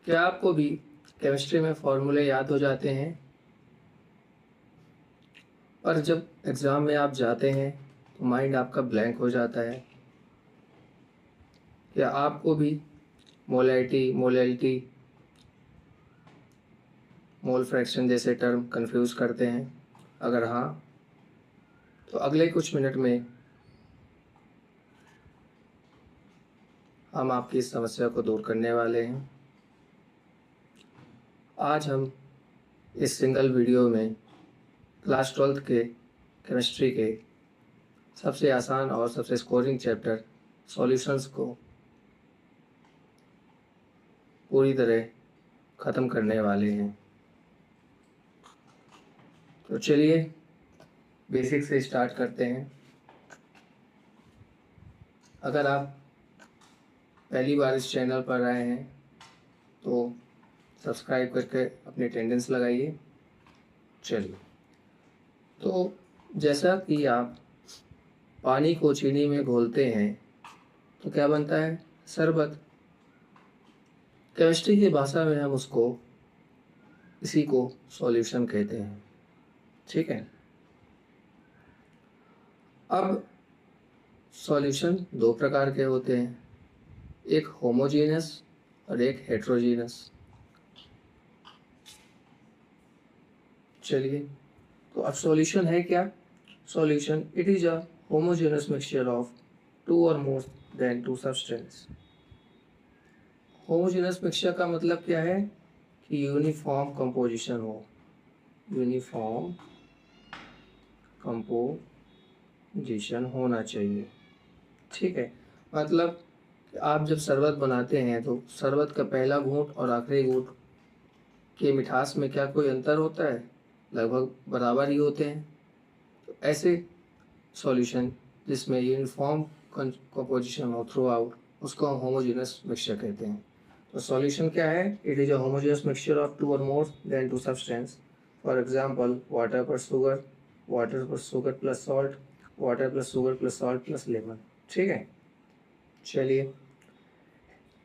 क्या आपको भी केमिस्ट्री में फॉर्मूले याद हो जाते हैं और जब एग्ज़ाम में आप जाते हैं तो माइंड आपका ब्लैंक हो जाता है? क्या आपको भी मोलैलिटी, मोलैलिटी, मोल फ्रैक्शन जैसे टर्म कंफ्यूज करते हैं? अगर हाँ, तो अगले कुछ मिनट में हम आपकी इस समस्या को दूर करने वाले हैं। आज हम इस सिंगल वीडियो में क्लास 12th के केमिस्ट्री के सबसे आसान और सबसे स्कोरिंग चैप्टर सॉल्यूशंस को पूरी तरह ख़त्म करने वाले हैं। तो चलिए बेसिक से स्टार्ट करते हैं। अगर आप पहली बार इस चैनल पर आए हैं तो सब्सक्राइब करके अपनी अटेंडेंस लगाइए। चलिए, तो जैसा कि आप पानी को चीनी में घोलते हैं तो क्या बनता है? शरबत। केमिस्ट्री की भाषा में हम उसको इसी को सॉल्यूशन कहते हैं। ठीक है। अब सॉल्यूशन दो प्रकार के होते हैं, एक होमोजीनस और एक हेट्रोजीनस। चलिए, तो अब सॉल्यूशन है क्या? Solution, it is a homogeneous mixture of two और more than two substance. Homogeneous mixture का मतलब क्या है कि यूनिफॉर्म कंपोजिशन हो, यूनिफॉर्म कंपोजिशन होना चाहिए। ठीक है। मतलब आप जब शरबत बनाते हैं तो शरबत का पहला घूंट और आखिरी घूंट के मिठास में क्या कोई अंतर होता है? लगभग बराबर ही होते हैं। तो ऐसे सॉल्यूशन जिसमें यूनिफॉर्म कंपोजिशन हो थ्रू आउट, उसको हम होमोजेनस मिक्सचर कहते हैं। तो सॉल्यूशन क्या है? It is a homogeneous mixture of two और more than two substance. For example, water पर sugar plus salt, water plus sugar plus salt plus lemon. ठीक है। चलिए,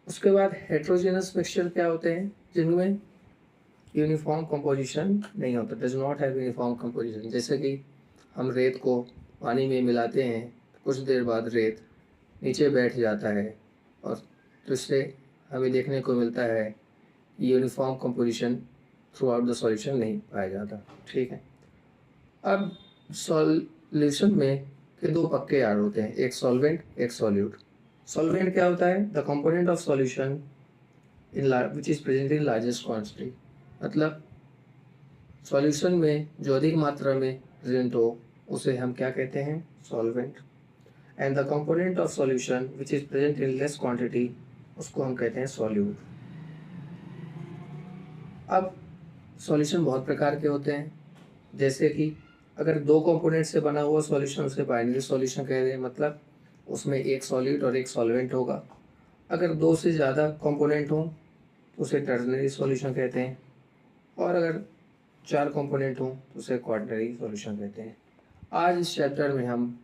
उसके बाद हेट्रोजेनस मिक्सचर क्या होते हैं? जिनमें यूनिफॉर्म कंपोजिशन नहीं होता, does not have uniform composition. जैसे कि हम रेत को पानी में मिलाते हैं, कुछ देर बाद रेत नीचे बैठ जाता है और तो इससे हमें देखने को मिलता है uniform composition through out the solution नहीं पाया जाता। ठीक है। अब सॉल्यूशन में के दो पक्के यार होते हैं, एक सॉल्वेंट, एक सॉल्यूट। सॉल्वेंट क्या होता है? The component of solution in which is present in largest quantity. मतलब सॉल्यूशन में जो अधिक मात्रा में प्रेजेंट हो उसे हम क्या कहते हैं? Solvent. And the component of solution which is present in less quantity, उसको हम कहते हैं सॉल्यूट। अब सॉल्यूशन बहुत प्रकार के होते हैं, जैसे कि अगर दो कंपोनेंट से बना हुआ सॉल्यूशन उसे बाइनरी सॉल्यूशन कह रहे हैं, मतलब उसमें एक सॉल्यूट और एक सॉल्वेंट होगा। अगर दो से ज़्यादा कंपोनेंट हों तो उसे टर्नरी सॉल्यूशन कहते हैं, और अगर चार कंपोनेंट हों तो उसे क्वाटरनरी सॉल्यूशन कहते हैं। आज इस चैप्टर में हम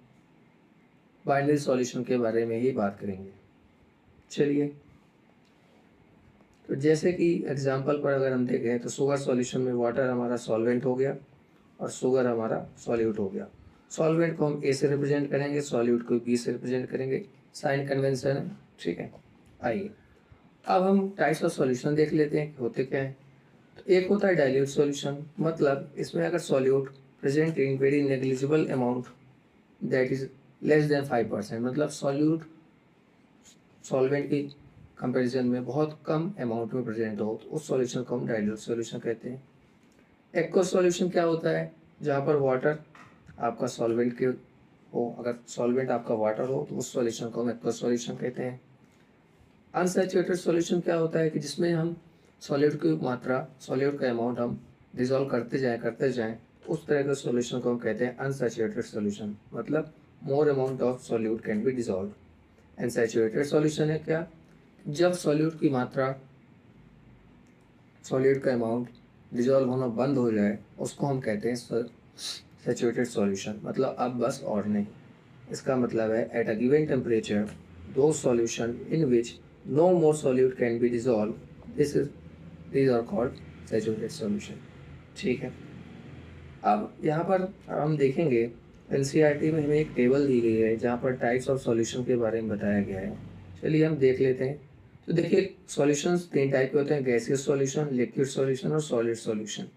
बाइनरी सॉल्यूशन के बारे में ही बात करेंगे। चलिए, तो जैसे कि एग्जांपल पर अगर हम देखें तो शुगर सॉल्यूशन में वाटर हमारा सॉल्वेंट हो गया और शुगर हमारा सॉल्यूट हो गया। सॉल्वेंट को हम ए से रिप्रेजेंट करेंगे, सॉल्यूट को बी से रिप्रेजेंट करेंगे। साइन कन्वेंशन है। ठीक है। आइए, अब हम टाइप्स ऑफ सॉल्यूशन देख लेते हैं कि होते क्या हैं। तो एक होता है डाइल्यूट सॉल्यूशन, मतलब इसमें अगर solute present in very negligible amount that is less then 5%, मतलब सॉल्यूट सॉल्वेंट की कंपैरिजन में बहुत कम अमाउंट में प्रेजेंट हो तो उस सॉल्यूशन को हम डाइल्यूट सॉल्यूशन कहते हैं। एक्वस सॉल्यूशन क्या होता है? जहाँ पर वाटर आपका सॉल्वेंट के हो, अगर सॉल्वेंट आपका वाटर हो तो उस सॉल्यूशन को हम एक्वस सॉल्यूशन कहते हैं। अनसैचुरेटेड सॉल्यूशन क्या होता है कि जिसमें हम सॉल्यूट की मात्रा, सॉल्यूट का अमाउंट हम डिजोल्व करते जाएं, उस तरह के सॉल्यूशन को हम कहते हैं अनसैचुरेटेड सॉल्यूशन, मतलब more amount of solute can be dissolve. And saturated solution है क्या? जब सॉल्यूट की मात्रा, सॉल्यूट का अमाउंट डिजोल्व होना बंद हो जाए उसको हम कहते हैं सैचुरेटेड सॉल्यूशन, मतलब अब बस और नहीं। इसका मतलब है एट अ गिवन टेम्परेचर दो solution in which no more solute can be dissolve, this is these are called saturated solution. ठीक है, अब यहाँ पर हम देखेंगे एनसीईआरटी में हमें एक टेबल दी गई है जहाँ पर टाइप्स ऑफ सॉल्यूशन के बारे में बताया गया है। चलिए हम देख लेते हैं। तो देखिए सॉल्यूशंस 3 टाइप के होते हैं, गैसियस सॉल्यूशन, लिक्विड सॉल्यूशन और सॉलिड सॉल्यूशन।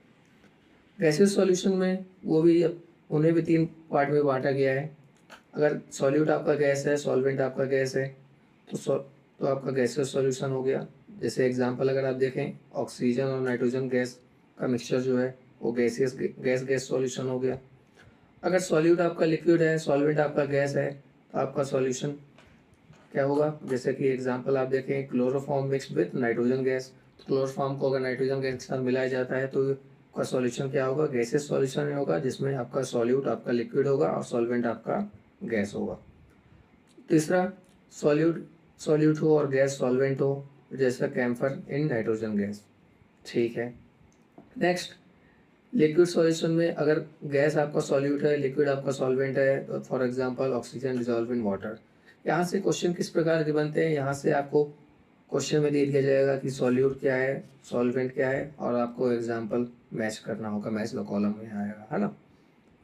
गैसियस सॉल्यूशन में वो भी उन्हें भी 3 पार्ट में बांटा गया है। अगर सॉल्यूट आपका गैस है, सॉल्वेंट आपका गैस है, तो आपका गैसियस सॉल्यूशन हो गया। जैसे एग्जांपल अगर आप देखें, ऑक्सीजन और नाइट्रोजन गैस का मिक्सचर जो है वो गैसियस गैस सॉल्यूशन हो गया। अगर सॉल्यूट आपका लिक्विड है, सॉल्वेंट आपका गैस है, तो आपका सॉल्यूशन क्या होगा? जैसे कि एग्जांपल आप देखें, chloroform mixed with nitrogen gas. Chloroform को अगर नाइट्रोजन गैस के साथ मिलाया जाता है तो का सॉल्यूशन क्या होगा? गैसियस सॉल्यूशन होगा, जिसमें आपका सॉल्यूट आपका लिक्विड होगा और सॉल्वेंट आपका गैस होगा। तीसरा, सॉल्यूट सॉल्यूट हो और गैस सॉल्वेंट हो, जैसा कैम्फर इन नाइट्रोजन गैस। ठीक है, नेक्स्ट, लिक्विड सॉल्यूशन में अगर गैस आपका सॉल्यूट है, लिक्विड आपका सॉल्वेंट है, तो for example oxygen dissolve in water. यहाँ से क्वेश्चन किस प्रकार के बनते हैं? यहाँ से आपको क्वेश्चन में दे दिया जाएगा कि सॉल्यूट क्या है, सॉल्वेंट क्या है, और आपको एग्जांपल मैच करना होगा, मैच द कॉलम में आएगा, है ना।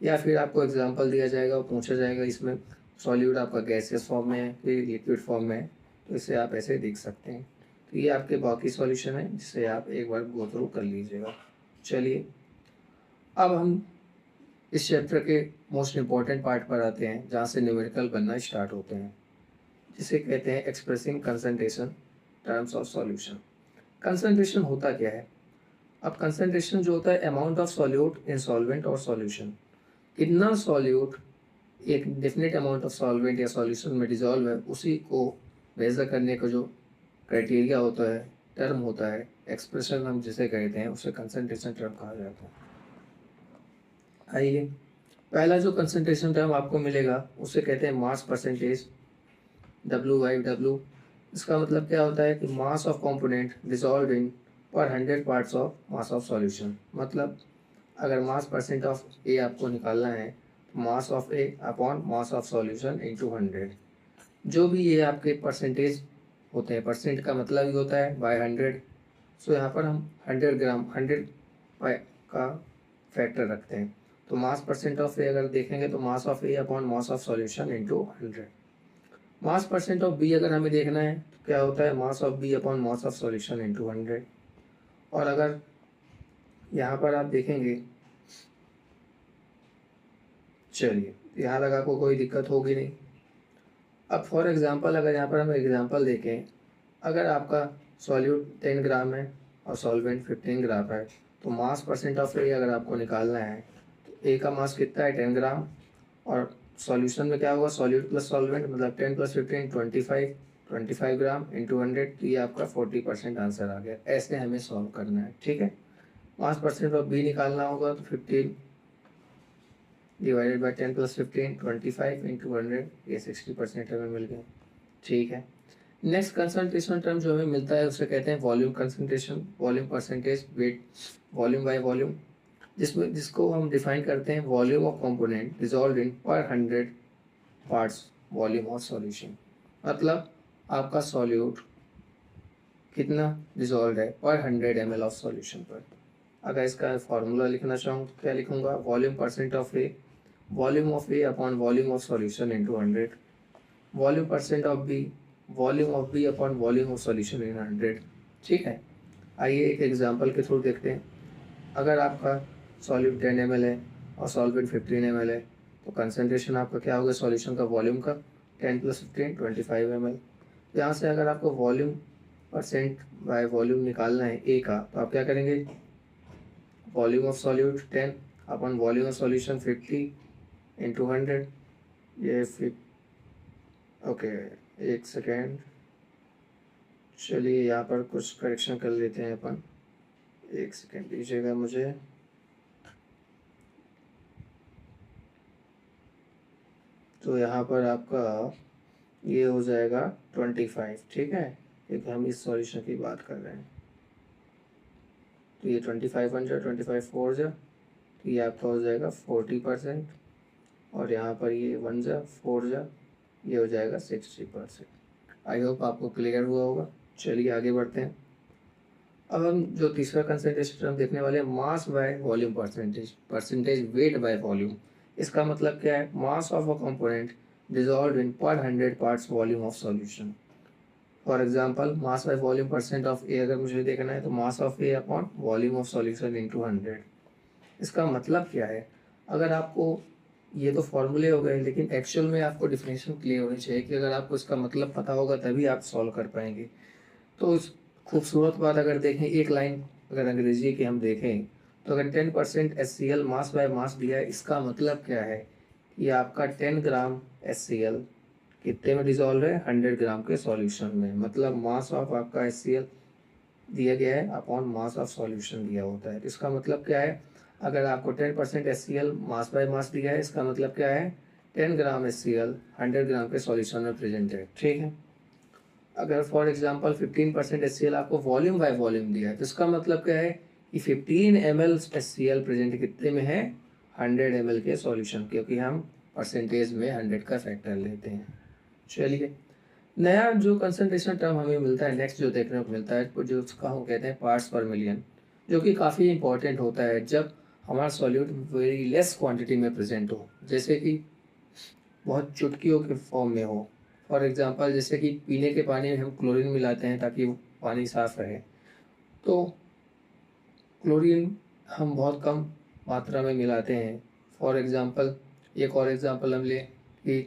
या फिर आपको एग्जांपल दिया जाएगा और पूछा जाएगा इसमें सॉल्यूट आपका गैसियस फॉर्म में है कि लिक्विड फॉर्म में है, तो इसे आप ऐसे देख सकते हैं। तो ये आपके बाकी सॉल्यूशन है, जिसे आप एक बार गो थ्रू कर लीजिएगा। चलिए, अब हम इस चैप्टर के मोस्ट इम्पॉर्टेंट पार्ट पर आते हैं, जहाँ से न्यूमेरिकल बनना स्टार्ट होते हैं, जिसे कहते हैं expressing concentration terms of solution. Concentration होता क्या है? अब कंसंट्रेशन जो होता है, amount of solute in solvent और सॉल्यूशन। कितना सॉल्यूट एक डेफिनेट अमाउंट ऑफ सॉल्वेंट या सॉल्यूशन में डिजॉल्व है, उसी को मेजर करने का जो क्राइटेरिया होता है, टर्म होता है, एक्सप्रेशन हम जिसे कहते हैं, उसे कंसंट्रेशन टर्म कहा जाता है। आइए, पहला जो कंसंट्रेशन टर्म आपको मिलेगा उसे कहते हैं मास परसेंटेज, W/W। इसका मतलब क्या होता है कि mass of component dissolve in per 100 parts of mass of solution. मतलब अगर मास परसेंट ऑफ ए आपको निकालना है, तो mass of A upon mass of solution into 100। जो भी ये आपके परसेंटेज होते हैं, परसेंट का मतलब ही होता है बाय 100। सो यहाँ पर हम 100 ग्राम 100 का फैक्टर रखते हैं। तो मास परसेंट ऑफ ए अगर देखेंगे तो mass of A upon mass of solution into 100। Mass percent of B अगर हमें देखना है तो क्या होता है? Mass of B upon mass of solution into 100। और अगर यहाँ पर आप देखेंगे, चलिए यहाँ लगा को कोई दिक्कत होगी नहीं। अब फॉर एग्जांपल अगर यहाँ पर हम एग्जांपल देखें, अगर आपका सॉल्यूट 10 ग्राम है और सॉल्वेंट 15 ग्राम है, तो मास परसेंट ऑफ ए अगर आपको निकालना है, तो ए का मास कितना है? 10 ग्राम। और सॉल्यूशन में क्या होगा? सॉल्यूट प्लस सॉल्वेंट, मतलब 10 + 15 25 ग्राम इंटू 100। तो ये आपका 40% आंसर आ गया। ऐसे हमें सॉल्व करना है, ठीक है। मास परसेंट ऑफ बी निकालना होगा, तो 15 डिवाइडेड बाई 10 + 15 25 इंटू 100, ये 60% हमें मिल गया, ठीक है। नेक्स्ट कंसंट्रेशन टर्म जो हमें मिलता है उसे कहते हैं volume concentration, volume percentage wait, volume by volume, जिसको हम डिफाइन करते हैं volume of component dissolve in per 100 parts volume of solution. मतलब आपका सॉल्यूट कितना डिसॉल्व है पर 100 ml ऑफ सॉल्यूशन पर। अगर इसका फॉर्मूला लिखना चाहूँ तो क्या लिखूंगा? Volume percent of A, volume of A upon volume of solution into 100। Volume percent of B, volume of B upon volume of solution in 100। ठीक है, आइए एक एग्जांपल के थ्रू देखते हैं। अगर आपका सॉल्यूट 10 ml है और सॉल्वेंट 15 ml है, तो कंसंट्रेशन आपका क्या होगा सॉल्यूशन का? वॉल्यूम का 10 + 15 25 ml। यहाँ से अगर आपको वॉल्यूम परसेंट बाय वॉल्यूम निकालना है ए का, तो आप क्या करेंगे? Volume of solute 10 upon volume of solution 50 into 100। ये ओके, एक सेकेंड, चलिए यहाँ पर कुछ करेक्शन कर लेते हैं अपन। एक सेकेंड दीजिएगा मुझे। तो यहाँ पर आपका ये हो जाएगा 25, ठीक है, क्योंकि हम इस सॉल्यूशन की बात कर रहे हैं। तो ये 25 बन जाए, 25 4 जा, तो ये आपका हो जाएगा 40%। और यहाँ पर ये 1 जा 4 जा, ये हो जाएगा 60%। आई होप आपको क्लियर हुआ होगा। चलिए आगे बढ़ते हैं। अब हम जो तीसरा कंसंट्रेशन टर्म देखने वाले हैं, mass by volume percentage, percentage weight by volume. इसका मतलब क्या है, mass of a component dissolved in per 100 parts volume of solution. For example mass by volume percent of A अगर मुझे देखना है तो mass of A upon volume of solution into 100। इसका मतलब क्या है, अगर आपको ये तो फॉर्मूले हो गए, लेकिन एक्चुअल में आपको डिफिनेशन क्लियर होनी चाहिए कि अगर आपको इसका मतलब पता होगा तभी आप सॉल्व कर पाएंगे। तो इस खूबसूरत बात अगर देखें, एक लाइन अगर अंग्रेजी की हम देखें तो अगर 10% HCl मास बाय मास दिया है, इसका मतलब क्या है कि आपका 10 ग्राम HCl कितने में डिजॉल्व है, 100 ग्राम के सॉल्यूशन में। मतलब मास ऑफ आपका HCl दिया गया है अपॉन मास ऑफ सॉल्यूशन दिया होता है। इसका मतलब क्या है, अगर आपको 10% HCl मास बाय मास दिया है, इसका मतलब क्या है, 10 ग्राम HCl 100 ग्राम के सॉल्यूशन में प्रेजेंट है। ठीक है। अगर फॉर एग्जांपल 15% HCl आपको वॉल्यूम बाय वॉल्यूम दिया है, तो इसका मतलब क्या है कि 15 ml HCl प्रेजेंट कितने में है, 100 ml के सॉल्यूशन, क्योंकि हम परसेंटेज में 100 का फैक्टर लेते हैं। चलिए, नया जो कंसंट्रेशन टर्म हमें मिलता है, नेक्स्ट जो देखने को मिलता है, जो उसका हम कहते हैं पार्ट्स पर मिलियन, जो कि काफ़ी इंपॉर्टेंट होता है जब हमारा सॉल्यूट वेरी लेस क्वांटिटी में प्रेजेंट हो, जैसे कि बहुत चुटकियों के फॉर्म में हो। फॉर एग्जांपल जैसे कि पीने के पानी में हम क्लोरीन मिलाते हैं ताकि वो पानी साफ रहे, तो क्लोरीन हम बहुत कम मात्रा में मिलाते हैं। फॉर एग्जांपल एक और एग्जांपल हम लें कि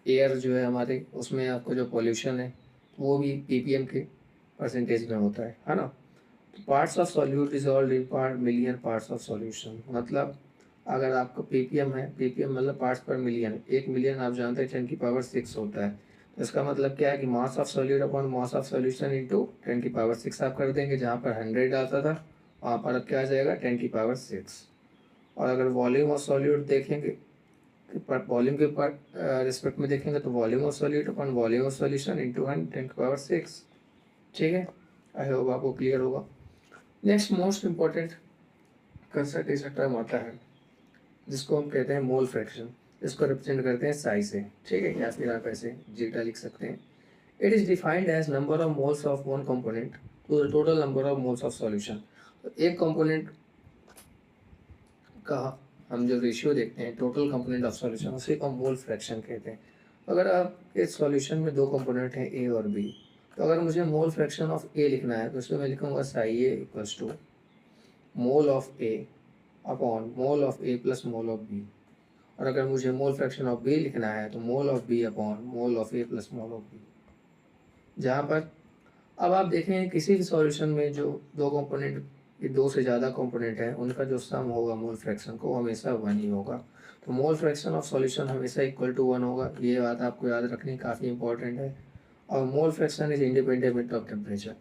एयर जो है हमारे, उसमें आपको जो पॉल्यूशन है वो भी ppm के परसेंटेज में होता है ना। तो parts of solute dissolved in part million parts of solution, मतलब अगर आपका ppm है, ppm मतलब पार्ट्स पर मिलियन, 1 मिलियन आप जानते हैं 10⁶ होता है। तो इसका मतलब क्या है कि मास of solute upon mass of solution into 10⁶ आप कर देंगे। जहाँ पर 100 आता था वहाँ पर अब क्या आ जाएगा, 10⁶। और अगर वॉल्यूम ऑफ सॉल्यूट देखेंगे, वॉल्यूम के पार्ट रिस्पेक्ट में देखेंगे तो volume of solute upon volume of solution into 10⁶। ठीक है, आई होप आपको क्लियर होगा। Next most important concentration term आता है जिसको हम कहते हैं मोल फ्रैक्शन। इसको रिप्रेजेंट करते हैं साई से। ठीक है, या फिर आप ऐसे जीटा लिख सकते हैं। It is defined as number of moles of one component to the total number of moles of solution. तो एक कंपोनेंट का हम जो रेशियो देखते हैं टोटल कंपोनेंट ऑफ सॉल्यूशन, उसे को मोल फ्रैक्शन कहते हैं। अगर आपके सॉल्यूशन में दो कंपोनेंट हैं ए और बी, तो अगर मुझे मोल फ्रैक्शन ऑफ ए लिखना है तो उसमें मैं लिखूंगा psi A equals to mole of A upon mole of A plus mole of B. और अगर मुझे मोल फ्रैक्शन ऑफ बी लिखना है तो mole of B upon mole of A plus mole of B. जहाँ पर अब आप देखें किसी भी सॉल्यूशन में जो दो कंपोनेंट, ये दो से ज़्यादा कंपोनेंट है, उनका जो सम होगा मोल फ्रैक्शन को हमेशा 1 ही होगा। तो मोल फ्रैक्शन ऑफ सॉल्यूशन हमेशा इक्वल टू 1 होगा। ये बात आपको याद रखनी काफ़ी इंपॉर्टेंट है। और mole fraction is independent of temperature.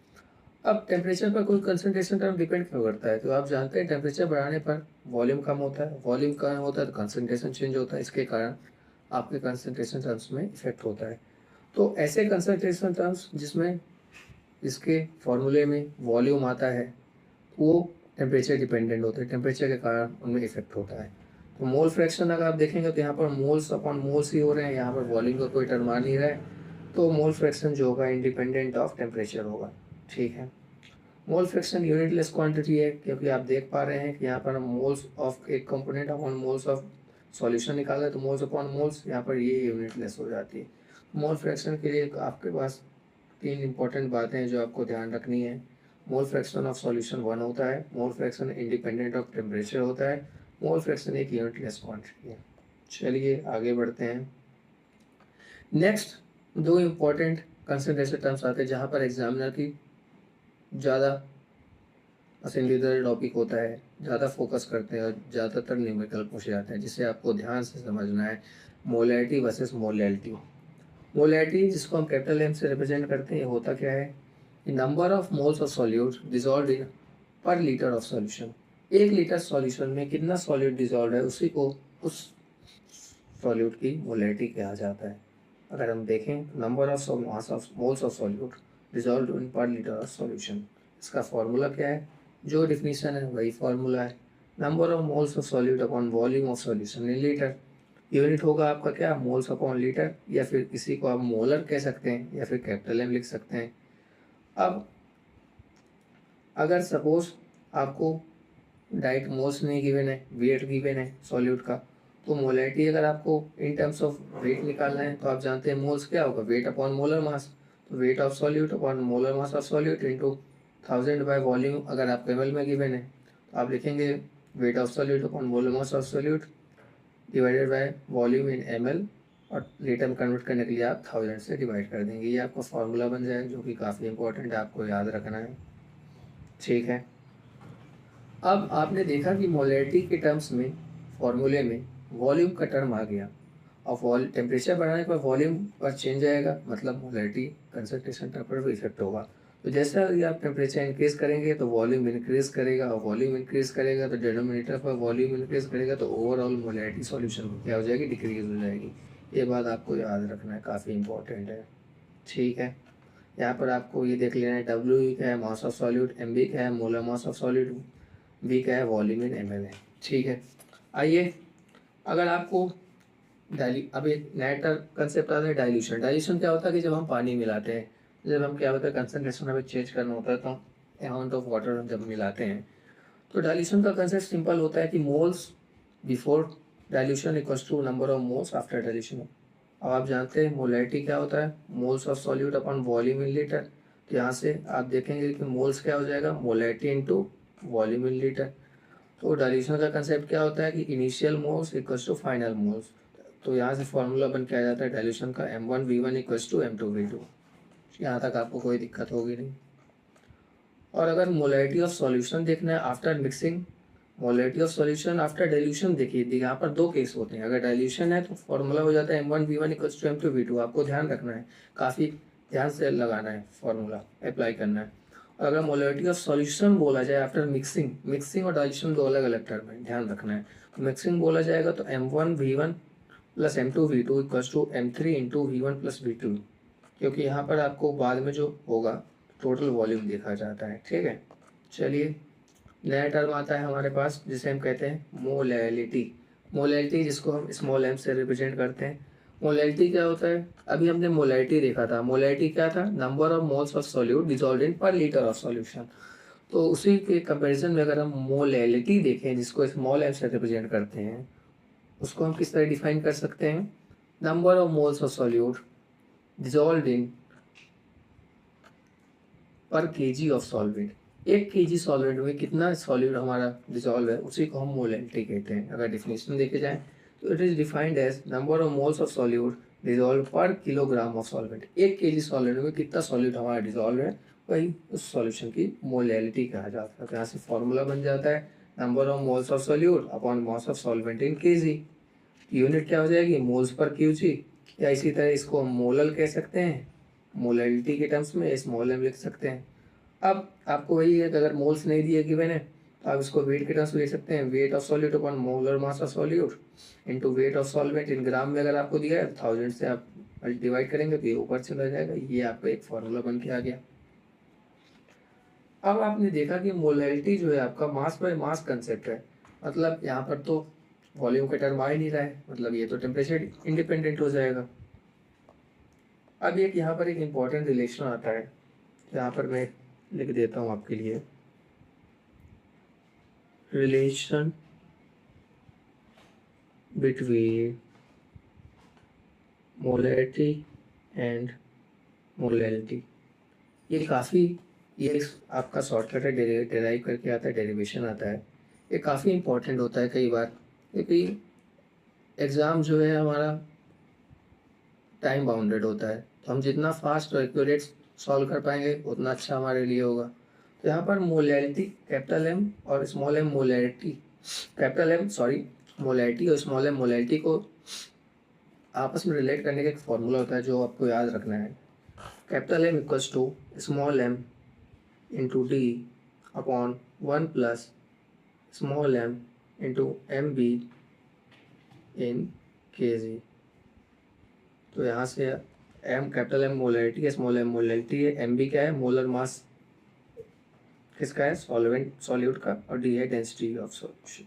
अब टेम्परेचर पर कोई कंसंट्रेशन टर्म डिपेंड क्यों करता है, तो आप जानते हैं टेम्परेचर बढ़ाने पर वॉल्यूम कम होता है, वॉल्यूम कम होता है तो कंसंट्रेशन चेंज होता है, इसके कारण आपके कंसंट्रेशन टर्म्स में इफेक्ट होता है। तो ऐसे कंसंट्रेशन टर्म्स जिसमें इसके फॉर्मूले में वॉल्यूम आता है वो टेम्परेचर डिपेंडेंट होते हैं, टेम्परेचर के कारण उनमें इफेक्ट होता है। तो मोल फ्रैक्शन अगर आप देखेंगे तो यहाँ पर मोल्स अपॉन मोल्स ही हो रहे हैं, यहाँ पर वॉल्यूम का कोई टर्म आ नहीं रहा है। तो मोल फ्रैक्शन जो होगा इंडिपेंडेंट ऑफ टेम्परेचर होगा। ठीक है, मोल फ्रैक्शन यूनिटलेस क्वांटिटी है, क्योंकि आप देख पा रहे हैं कि यहाँ पर हम मोल्स ऑफ एक component upon moles of solution निकाल रहे हैं, तो मोल्स अपॉन मोल्स यहाँ पर ये यूनिटलेस हो जाती है। मोल फ्रैक्शन के लिए आपके पास 3 इंपॉर्टेंट बातें हैं जो आपको ध्यान रखनी है। मोल फ्रैक्शन ऑफ सॉल्यूशन 1 होता है, mole fraction independent of temperature होता है, मोल फ्रैक्शन एक यूनिटलेस क्वांटिटी है। चलिए आगे बढ़ते हैं। नेक्स्ट दो इम्पॉर्टेंट कंसंट्रेशन टर्म्स आते हैं जहाँ पर एग्जामिनर की ज़्यादा पसंदीदा टॉपिक होता है, ज़्यादा फोकस करते हैं और ज़्यादातर न्यूमेरिकल पूछे जाते हैं, जिसे आपको ध्यान से समझना है। Molarity versus molality. मोलैरिटी जिसको हम कैपिटल एम से रिप्रेजेंट करते हैं, ये होता क्या है कि number of moles of solute dissolve in per litre of solution. 1 litre solution में कितना सॉल्यूट डिजॉल्व है उसी को उस सॉल्यूट की मोलैरिटी कहा जाता है। अगर हम देखें number of mass of moles of solute dissolve in per litre of solution, इसका फॉर्मूला क्या है, जो डिफिनीशन है वही फॉर्मूला है। Number of moles of solute upon volume of solution in litre. Unit होगा आपका क्या, मोल्स अपॉन लीटर, या फिर किसी को आप मोलर कह सकते हैं या फिर कैपिटल एम लिख सकते हैं। अब अगर सपोज आपको डायरेक्ट मोल्स नहीं गिवन है, वेट गिवन है सॉल्यूट का, तो मोलैरिटी अगर आपको इन टर्म्स ऑफ वेट निकालना है तो आप जानते हैं मोल्स क्या होगा, वेट अपॉन मोलर मास। तो weight of solute upon molar mass of solute into 1000 by volume अगर आपको ml में गिवन है तो आप लिखेंगे weight of solute upon molar mass of solute divided by volume in ml, और लीटर में कन्वर्ट करने के लिए आप 1000 से डिवाइड कर देंगे। ये आपका फॉर्मूला बन जाएगा जो कि काफ़ी इंपॉर्टेंट है, आपको याद रखना है। ठीक है, अब आपने देखा कि मोलैरिटी के टर्म्स में फॉर्मूले में वॉल्यूम का टर्म आ गया, और टेम्परेचर बढ़ाने पर वॉल्यूम पर चेंज आएगा, मतलब मोलैरिटी कंसंट्रेशन टर्म पर भी इफेक्ट होगा। तो जैसा कि आप टेम्परेचर इंक्रीज करेंगे तो वॉल्यूम इंक्रीज करेगा, और वॉल्यूम इंक्रीज करेगा तो डिनोमिनेटर पर वॉल्यूम इंक्रीज करेगा, तो ओवरऑल मोलैरिटी सॉल्यूशन क्या हो जाएगी, डिक्रीज हो जाएगी। ये बात आपको याद रखना है, काफ़ी इंपॉर्टेंट है। ठीक है, यहाँ पर आपको ये देख लेना है डब्ल्यू क्या है mass of solute, M B क्या है molar mass of solute, V क्या है वॉल्यूम इन एम एल है। ठीक है, आइए अगर आपको अब एक नया कंसेप्ट आता है डाइल्यूशन। डाइल्यूशन क्या होता है कि जब हम पानी मिलाते हैं, जब हम क्या होता है कंसनट्रेशन हमें चेंज करना होता है तो अमाउंट ऑफ वाटर हम जब मिलाते हैं, तो डाइल्यूशन का कंसेप्ट सिंपल होता है कि moles before dilution equals to number of moles after dilution. अब आप जानते हैं मोलैरिटी क्या होता है, moles of solute upon volume in litre. तो यहाँ से आप देखेंगे कि मोल्स क्या हो जाएगा, molarity into volume in litre. तो डाइल्यूशन का कंसेप्ट क्या होता है कि initial moles equals to final moles. तो यहाँ से फॉर्मूला बन के आ जाता है डाइल्यूशन का M1V1 इक्वल्स टू M2V2। यहाँ तक आपको कोई दिक्कत होगी नहीं। और अगर मोलैरिटी ऑफ सॉल्यूशन देखना है after mixing, molarity of solution after dilution देखिए, यहाँ पर दो केस होते हैं। अगर डाइल्यूशन है तो फॉर्मूला हो जाता है M1V1 इक्वल्स टू M2V2। आपको ध्यान रखना है, काफ़ी ध्यान से लगाना है, फॉर्मूला अप्लाई करना है। और अगर मोलैरिटी ऑफ सॉल्यूशन बोला जाए आफ्टर मिक्सिंग, मिक्सिंग और डाइल्यूशन दो अलग अलग टर्म है, ध्यान रखना है। तो मिक्सिंग बोला जाएगा तो M1V1 plus M2V2 equals to M3 into V1 plus V2, क्योंकि यहाँ पर आपको बाद में जो होगा टोटल वॉल्यूम देखा जाता है। ठीक है, चलिए नया टर्म आता है हमारे पास जिसे हम कहते हैं मोलैलिटी। मोलैलिटी जिसको हम स्मॉल m से रिप्रेजेंट करते हैं। मोलैलिटी क्या होता है, अभी हमने मोलैलिटी देखा था। मोलैलिटी क्या था, number of moles of solute dissolved in per litre of solution. तो उसी के कंपैरिजन में अगर हम मोलैलिटी देखें जिसको स्मॉल m से रिप्रेजेंट करते हैं, उसको हम किस तरह डिफाइन कर सकते हैं, number of moles of solute dissolved in per KG of solvent. 1 kg solvent में कितना सॉल्यूट हमारा डिसॉल्व है, उसी को हम मोलैलिटी कहते हैं। अगर डिफिनेशन देखे जाए तो it is defined as number of moles of solute dissolve per kilogram of solvent. 1 kg solvent में कितना सॉल्यूट हमारा डिसॉल्व है, वही उस सॉल्यूशन की मोलैलिटी कहा जाता है। तो यहाँ से फॉर्मूला बन जाता है number of moles of solute upon mass of solvent in KG. Unit क्या हो जाएगी, मोल्स पर क्यूजी, या इसी तरह इसको हम मोलल कह सकते हैं, मोलैलिटी के टर्म्स में स्मॉल m लिख सकते हैं। अब आपको वही है कि अगर मोल्स नहीं दिए गिवन है तो आप इसको वेट के टर्म्स में लिख सकते हैं, weight of solute upon molar mass of solute into weight of solvent in gram में। अगर आपको दिया है 1000 से आप डिवाइड करेंगे तो ये ऊपर चला जाएगा। ये आपका एक फॉर्मूला बन के आ गया। अब आपने देखा कि मोलैलिटी जो है आपका मास बाय मास कंसेप्ट है, मतलब यहाँ पर तो वॉल्यूम का टर्म आ ही नहीं रहा है, मतलब ये तो टेम्परेचर इंडिपेंडेंट हो जाएगा। अब एक यहाँ पर एक इम्पॉर्टेंट रिलेशन आता है, यहाँ पर मैं लिख देता हूँ आपके लिए, relation between molarity and molality. ये काफ़ी, ये आपका शॉर्टकट है, डेराइव करके आता है, डेरिवेशन आता है। ये काफ़ी इंपॉर्टेंट होता है कई बार, क्योंकि एग्ज़ाम जो है हमारा टाइम बाउंडेड होता है, तो हम जितना फास्ट और एक्यूरेट सॉल्व कर पाएंगे उतना अच्छा हमारे लिए होगा। तो यहाँ पर मोलैलिटी कैपिटल M और small m molarity, capital M sorry molarity और स्मॉल m मोलैरिटी को आपस में रिलेट करने का एक फॉर्मूला होता है जो आपको याद रखना है। Capital M equals to small m into D upon 1 plus small m into MB in kg। तो यहाँ से M कैपिटल M मोलैरिटी है, स्मॉल m मोलैरिटी है, MB क्या है, मोलर मास किसका है, सॉल्वेंट सॉल्यूट का, और D है डेंसिटी ऑफ सॉल्यूशन।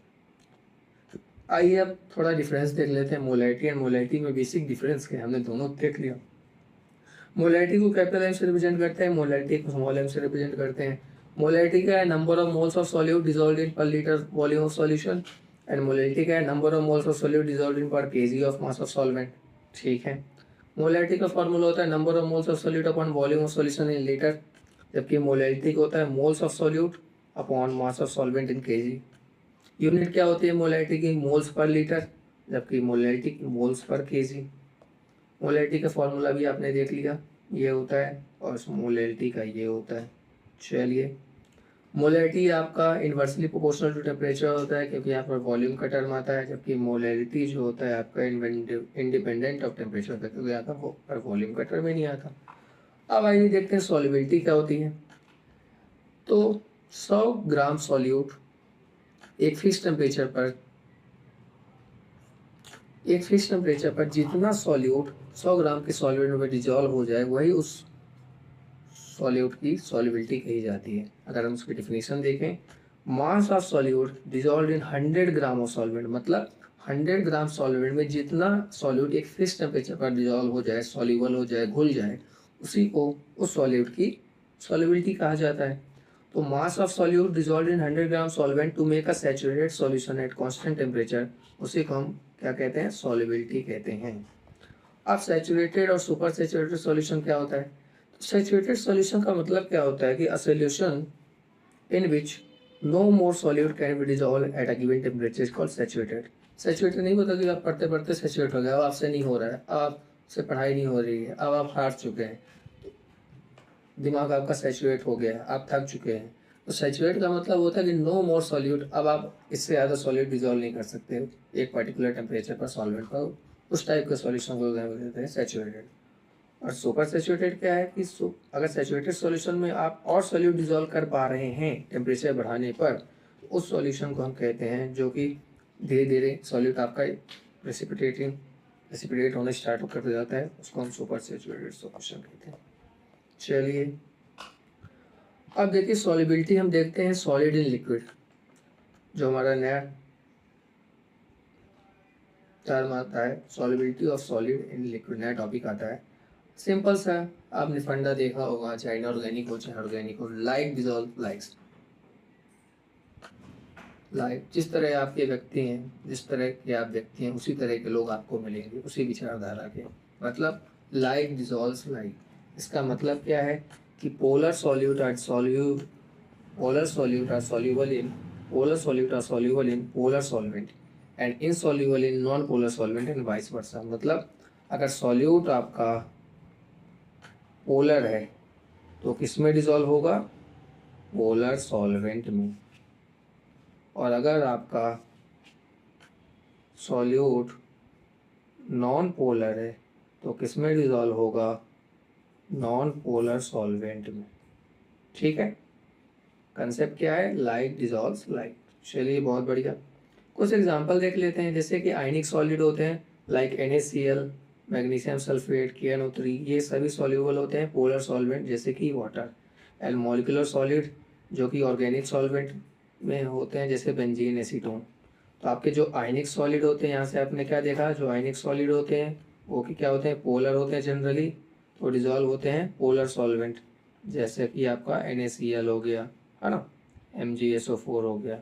आइए अब थोड़ा डिफरेंस देख लेते हैं। मोलैरिटी एंड मोलैरिटी में बेसिक डिफरेंस क्या है, हमने दोनों देख लिया। मोलैरिटी को कैपिटल M से रिप्रेजेंट करते हैं, मोलैरिटी को स्मॉल m से रिप्रेजेंट करते हैं। मोलैलिटी क्या है? Number of moles of solute dissolved in per litre volume of solution. And molality क्या है? Number of moles of solute dissolved in per KG of mass of solvent. ठीक है। Molality का फॉर्मूला होता है number of moles of solute upon volume of solution in litre, जबकि molality का होता है moles of solute upon mass of solvent in KG. Unit क्या होती है मोलैलिटी की? मोल्स पर लीटर, जबकि मोलैलिटी की मोल्स पर केजी। मोलैलिटी का फॉर्मूला भी आपने देख लिया, ये होता है, और मोलैलिटी का ये होता है। चलिए, मोलैलिटी आपका इन्वर्सली प्रोपोर्शनल टू टेम्परेचर होता है, क्योंकि यहाँ पर वॉल्यूम का टर्म आता है, जबकि मोलैलिटी जो होता है आपका इंडिपेंडेंट ऑफ टेम्परेचर होता है, क्योंकि यहाँ पर वॉल्यूम का टर्म ही नहीं आता। अब आइए देखते हैं सॉल्युबिलिटी क्या होती है। तो 100 ग्राम सॉल्यूट एक फिक्स टेम्परेचर पर जितना सॉल्यूट 100 ग्राम के सॉल्यूट में डिजॉल्व हो जाए, वही उस सॉल्यूट की सॉल्युबिलिटी कही जाती है। अगर हम उसकी डिफिनीशन देखें, मास of solute dissolve in 100 gram of solvent, मतलब 100 ग्राम सॉल्वेंट में जितना सॉल्यूट एक फिक्स टेम्परेचर पर डिजॉल्व हो जाए, सॉल्यूबल हो जाए, घुल जाए, उसी को उस सॉल्यूट की सॉल्युबिलिटी कहा जाता है। तो mass of solute dissolve in 100 gram solvent to make a saturated solution at constant temperature, उसी को हम क्या कहते हैं? सॉल्युबिलिटी कहते हैं। अब सैचुरेटेड और सुपर सैचुरेटेड सॉल्यूशन क्या होता है? सैचुरेटेड सॉल्यूशन का मतलब क्या होता है कि a solution in which no more solute can be dissolve at a given temperature is called saturated. Saturated नहीं होता कि आप पढ़ते पढ़ते सैचुरेट हो गए, अब आपसे नहीं हो रहा है, अब आपसे पढ़ाई नहीं हो रही है, अब आप हार चुके हैं, दिमाग आपका सैचुरेट हो गया है, आप थक चुके हैं। तो सैचुरेट का मतलब होता है कि नो मोर सॉल्यूट, अब आप इससे ज़्यादा सॉल्यूट डिजॉल्व नहीं कर सकते एक पर्टिकुलर टेम्परेचर पर सॉल्वेंट पर। उस टाइप के सॉल्यूशन को कहते हैं सैचुरेटेड। और सुपर सैचुरेटेड क्या है कि अगर सैचुरेटेड सॉल्यूशन में आप और सॉल्यूट डिजॉल्व कर पा रहे हैं टेम्परेचर बढ़ाने पर, तो उस सॉल्यूशन को हम कहते हैं, जो कि धीरे धीरे सॉल्यूट आपका प्रेसिपिटेट होना स्टार्ट कर जाता है, उसको हम सुपर सैचुरेटेड सॉल्यूशन कहते हैं। चलिए, अब देखिए सॉल्युबिलिटी हम देखते हैं सॉलिड इन लिक्विड, जो हमारा नया टर्म आता है, solubility of solid in liquid, नया टॉपिक आता है। सिंपल सा, आपने फंडा देखा होगा, चाहे इनऑर्गेनिक हो चाहे ऑर्गेनिक हो, लाइक डिजॉल्व लाइक्स। लाइक, जिस तरह आपके व्यक्ति हैं, जिस तरह के आप व्यक्ति हैं, उसी तरह के लोग आपको मिलेंगे, उसी विचारधारा के। मतलब लाइक डिजॉल्व्स लाइक, इसका मतलब क्या है कि polar solute are soluble in polar solvent and insoluble in non-polar solvent and vice versa। मतलब अगर सॉल्यूट आपका पोलर है तो किस में डिसॉल्व होगा? पोलर सॉल्वेंट में। और अगर आपका सॉल्यूट नॉन पोलर है तो किस में डिसॉल्व होगा? नॉन पोलर सॉल्वेंट में। ठीक है, कंसेप्ट क्या है? Like dissolves like. चलिए, बहुत बढ़िया। कुछ एग्जांपल देख लेते हैं, जैसे कि आयनिक सॉलिड होते हैं like NaCl, magnesium sulphate, KNO3, ये सभी सॉल्यूबल होते हैं पोलर सॉल्वेंट जैसे कि वाटर। एंड मॉलिक्यूलर सॉलिड, जो कि ऑर्गेनिक सॉल्वेंट में होते हैं, जैसे बेंजीन, एसीटोन। तो आपके जो आयनिक सॉलिड होते हैं, यहाँ से आपने क्या देखा, जो आयनिक सॉलिड होते हैं वो कि क्या होते हैं? पोलर होते हैं जनरली, तो डिजॉल्व होते हैं पोलर सॉल्वेंट, जैसे कि आपका NaCl हो गया, है ना, MgSO4 हो गया।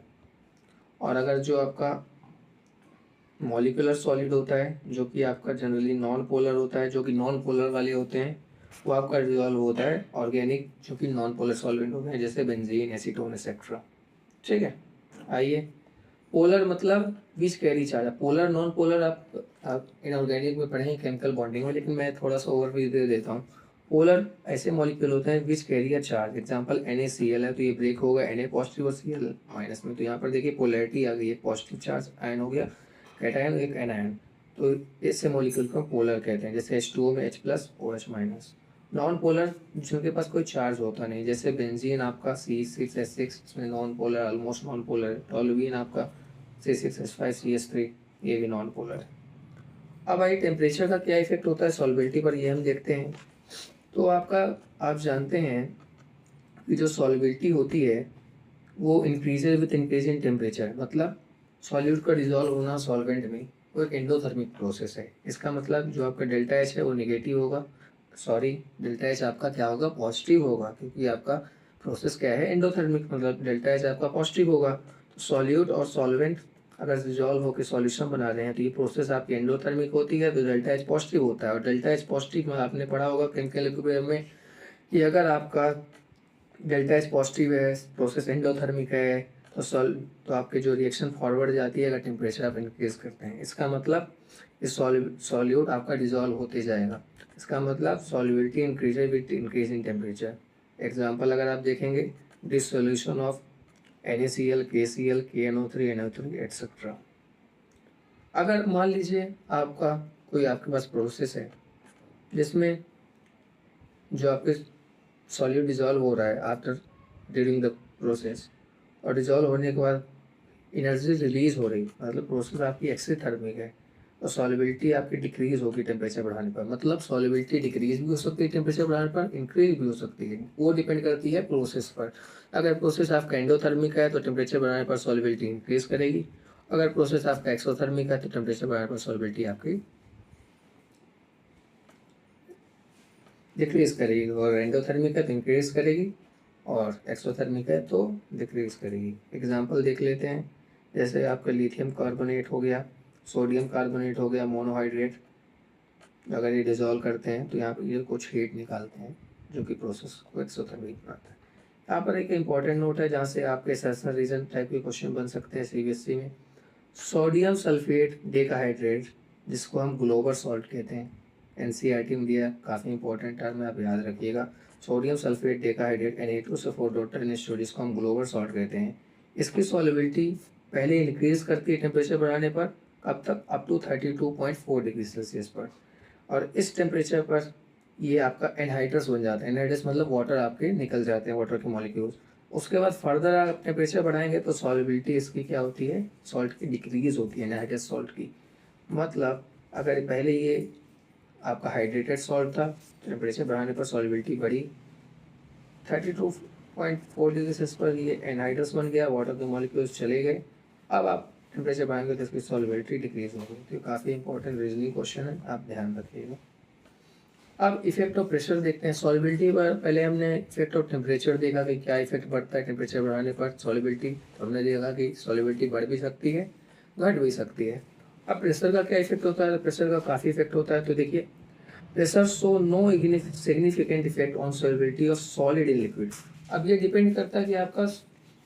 और अगर जो आपका मॉलिक्यूलर सॉलिड होता है, जो कि आपका जनरली नॉन पोलर होता है, जो कि नॉन पोलर वाले होते हैं, वो आपका डिजॉल्व होता है ऑर्गेनिक, जो कि नॉन पोलर सॉल्वेंट होते हैं, जैसे बेंजीन, एसीटोन एक्सेट्रा। ठीक है, आइए, पोलर मतलब which carry charge. Polar non polar आप इनऑर्गेनिक में पढ़ेंगे केमिकल बॉन्डिंग में, लेकिन मैं थोड़ा सा ओवरव्यू दे देता हूँ। पोलर ऐसे मॉलिक्यूल होते हैं which carry a charge. Example NaCl है तो ये ब्रेक होगा Na पॉजिटिव और Cl माइनस में, तो यहाँ पर देखिए पोलैरिटी आ गई है, पॉजिटिव चार्ज आयन हो गया, कैटायन एक एनायन, तो ऐसे मॉलिक्यूल को पोलर कहते हैं। जैसे H2O में H plus OH minus. Non polar, जिनके पास कोई चार्ज होता नहीं, जैसे बेंजीन आपका C6H6, इसमें non polar, almost non polar है। टॉल्यूइन आपका C6H5CH3, ये भी नॉन पोलर है। अब भाई टेम्परेचर का क्या इफेक्ट होता है सॉल्युबिलिटी पर, ये हम देखते हैं। तो आप जानते हैं कि जो सॉल्युबिलिटी होती है वो increases with increase in temperature. मतलब सॉल्यूट का डिजॉल्व होना सॉल्वेंट में वो एक एंडोथर्मिक प्रोसेस है। इसका मतलब जो आपका डेल्टा H है वो निगेटिव होगा, सॉरी डेल्टा H आपका क्या होगा? पॉजिटिव होगा, क्योंकि आपका प्रोसेस क्या है, एंडोथर्मिक, मतलब डेल्टा एच आपका पॉजिटिव होगा। तो सॉल्यूट और सॉल्वेंट अगर डिजॉल्व होकर सॉल्यूशन बना रहे हैं तो ये प्रोसेस आपकी एंडोथर्मिक होती है, तो डेल्टा एच पॉजिटिव होता है। और डेल्टा एच पॉजिटिव में आपने पढ़ा होगा केमिकल इक्विलिब्रियम में कि अगर आपका डेल्टा एच पॉजिटिव है, प्रोसेस एंडोथर्मिक है, तो आपकी जो रिएक्शन फॉरवर्ड जाती है अगर टेम्परेचर आप इंक्रीज करते हैं। इसका मतलब इस सॉल्यूट आपका डिजॉल्व होते जाएगा। इसका मतलब solubility increase with increase in temperature. Example अगर आप देखेंगे, this solution of NaCl, KCl, KNO3, NO3 etcetera. अगर मान लीजिए आपके पास प्रोसेस है जिसमें जो आपके सॉल्यूट डिजॉल्व हो रहा है आफ्टर ड्यूरिंग द प्रोसेस, और डिजॉल्व होने के बाद एनर्जी रिलीज हो रही, मतलब प्रोसेस आपकी एक्सिथर्मिक है, और सॉल्युबिलिटी आपकी डिक्रीज होगी टेम्परेचर बढ़ाने पर। मतलब सॉल्युबिलिटी डिक्रीज भी हो सकती है टेम्परेचर बढ़ाने पर, इंक्रीज भी हो सकती है, वो डिपेंड करती है प्रोसेस पर। अगर प्रोसेस आपका एंडोथर्मिक है तो टेम्परेचर बढ़ाने पर सॉल्युबिलिटी इंक्रीज करेगी। अगर प्रोसेस आपका एक्सोथर्मिक है तो टेम्परेचर बढ़ाने पर सॉल्युबिलिटी आपकी डिक्रीज करेगी। और एंडोथर्मिक है तो इंक्रीज करेगी, और एक्सोथर्मिक है तो डिक्रीज करेगी। एग्जाम्पल देख लेते हैं, जैसे आपका लिथियम कार्बोनेट हो गया, सोडियम कार्बोनेट हो गया, मोनोहाइड्रेट, अगर ये डिजॉल्व करते हैं तो यहाँ पर ये कुछ हीट निकालते हैं जो कि प्रोसेस को एक्सोथर्मिक बनाता है। यहाँ पर एक इंपॉर्टेंट नोट है जहाँ से आपके सेशनल रीजन टाइप के क्वेश्चन बन सकते हैं CBSE में। सोडियम सल्फेट डेकाहाइड्रेट, जिसको हम ग्लोबल सॉल्ट कहते हैं, NCERT में दिया, काफ़ी इंपॉर्टेंट टर्म है, आप याद रखिएगा। Sodium sulphate decahydrate Na2SO4 daughter NH2, जिसको हम ग्लोबल सॉल्ट कहते हैं, इसकी सॉल्युबिलिटी पहले इंक्रीज करती है टेम्परेचर बढ़ाने पर, अब तक अप टू 32.4 डिग्री सेल्सियस पर। और इस टेम्परेचर पर ये आपका एनहाइड्रस बन जाता है। एनहाइड्रस मतलब वाटर आपके निकल जाते हैं, वाटर के मॉलिक्यूल्स। उसके बाद फर्दर आप टेम्परेचर बढ़ाएंगे तो सॉल्युबिलिटी इसकी क्या होती है, सॉल्ट की डिक्रीज होती है, एनहाइड्रस सॉल्ट की। मतलब अगर पहले ये आपका हाइड्रेटेड सॉल्ट था, टेम्परेचर बढ़ाने पर सॉल्युबिलिटी बढ़ी, 32.4 डिग्री सेल्सियस पर ये एनहाइड्रस बन गया, वाटर के मॉलिक्यूल्स चले गए। अब आप टेम्परेचर बढ़ाएंगे तो इसकी सॉल्युबिलिटी डिक्रीज हो गई। तो काफ़ी इंपॉर्टेंट रीजनिंग क्वेश्चन है, आप ध्यान रखिएगा। अब इफेक्ट ऑफ प्रेशर देखते हैं। सॉल्युबिलिटी पर पहले हमने इफेक्ट ऑफ टेम्परेचर देखा कि क्या इफेक्ट बढ़ता है टेम्परेचर बढ़ाने पर सॉल्युबिलिटी, तो हमने देखा कि सॉल्युबिलिटी बढ़ भी सकती है, घट भी सकती है। अब प्रेशर का क्या इफेक्ट होता है, प्रेशर का काफ़ी इफेक्ट होता है। तो देखिए, pressure show no significant effect on solubility of solid in liquid. अब ये डिपेंड करता है कि आपका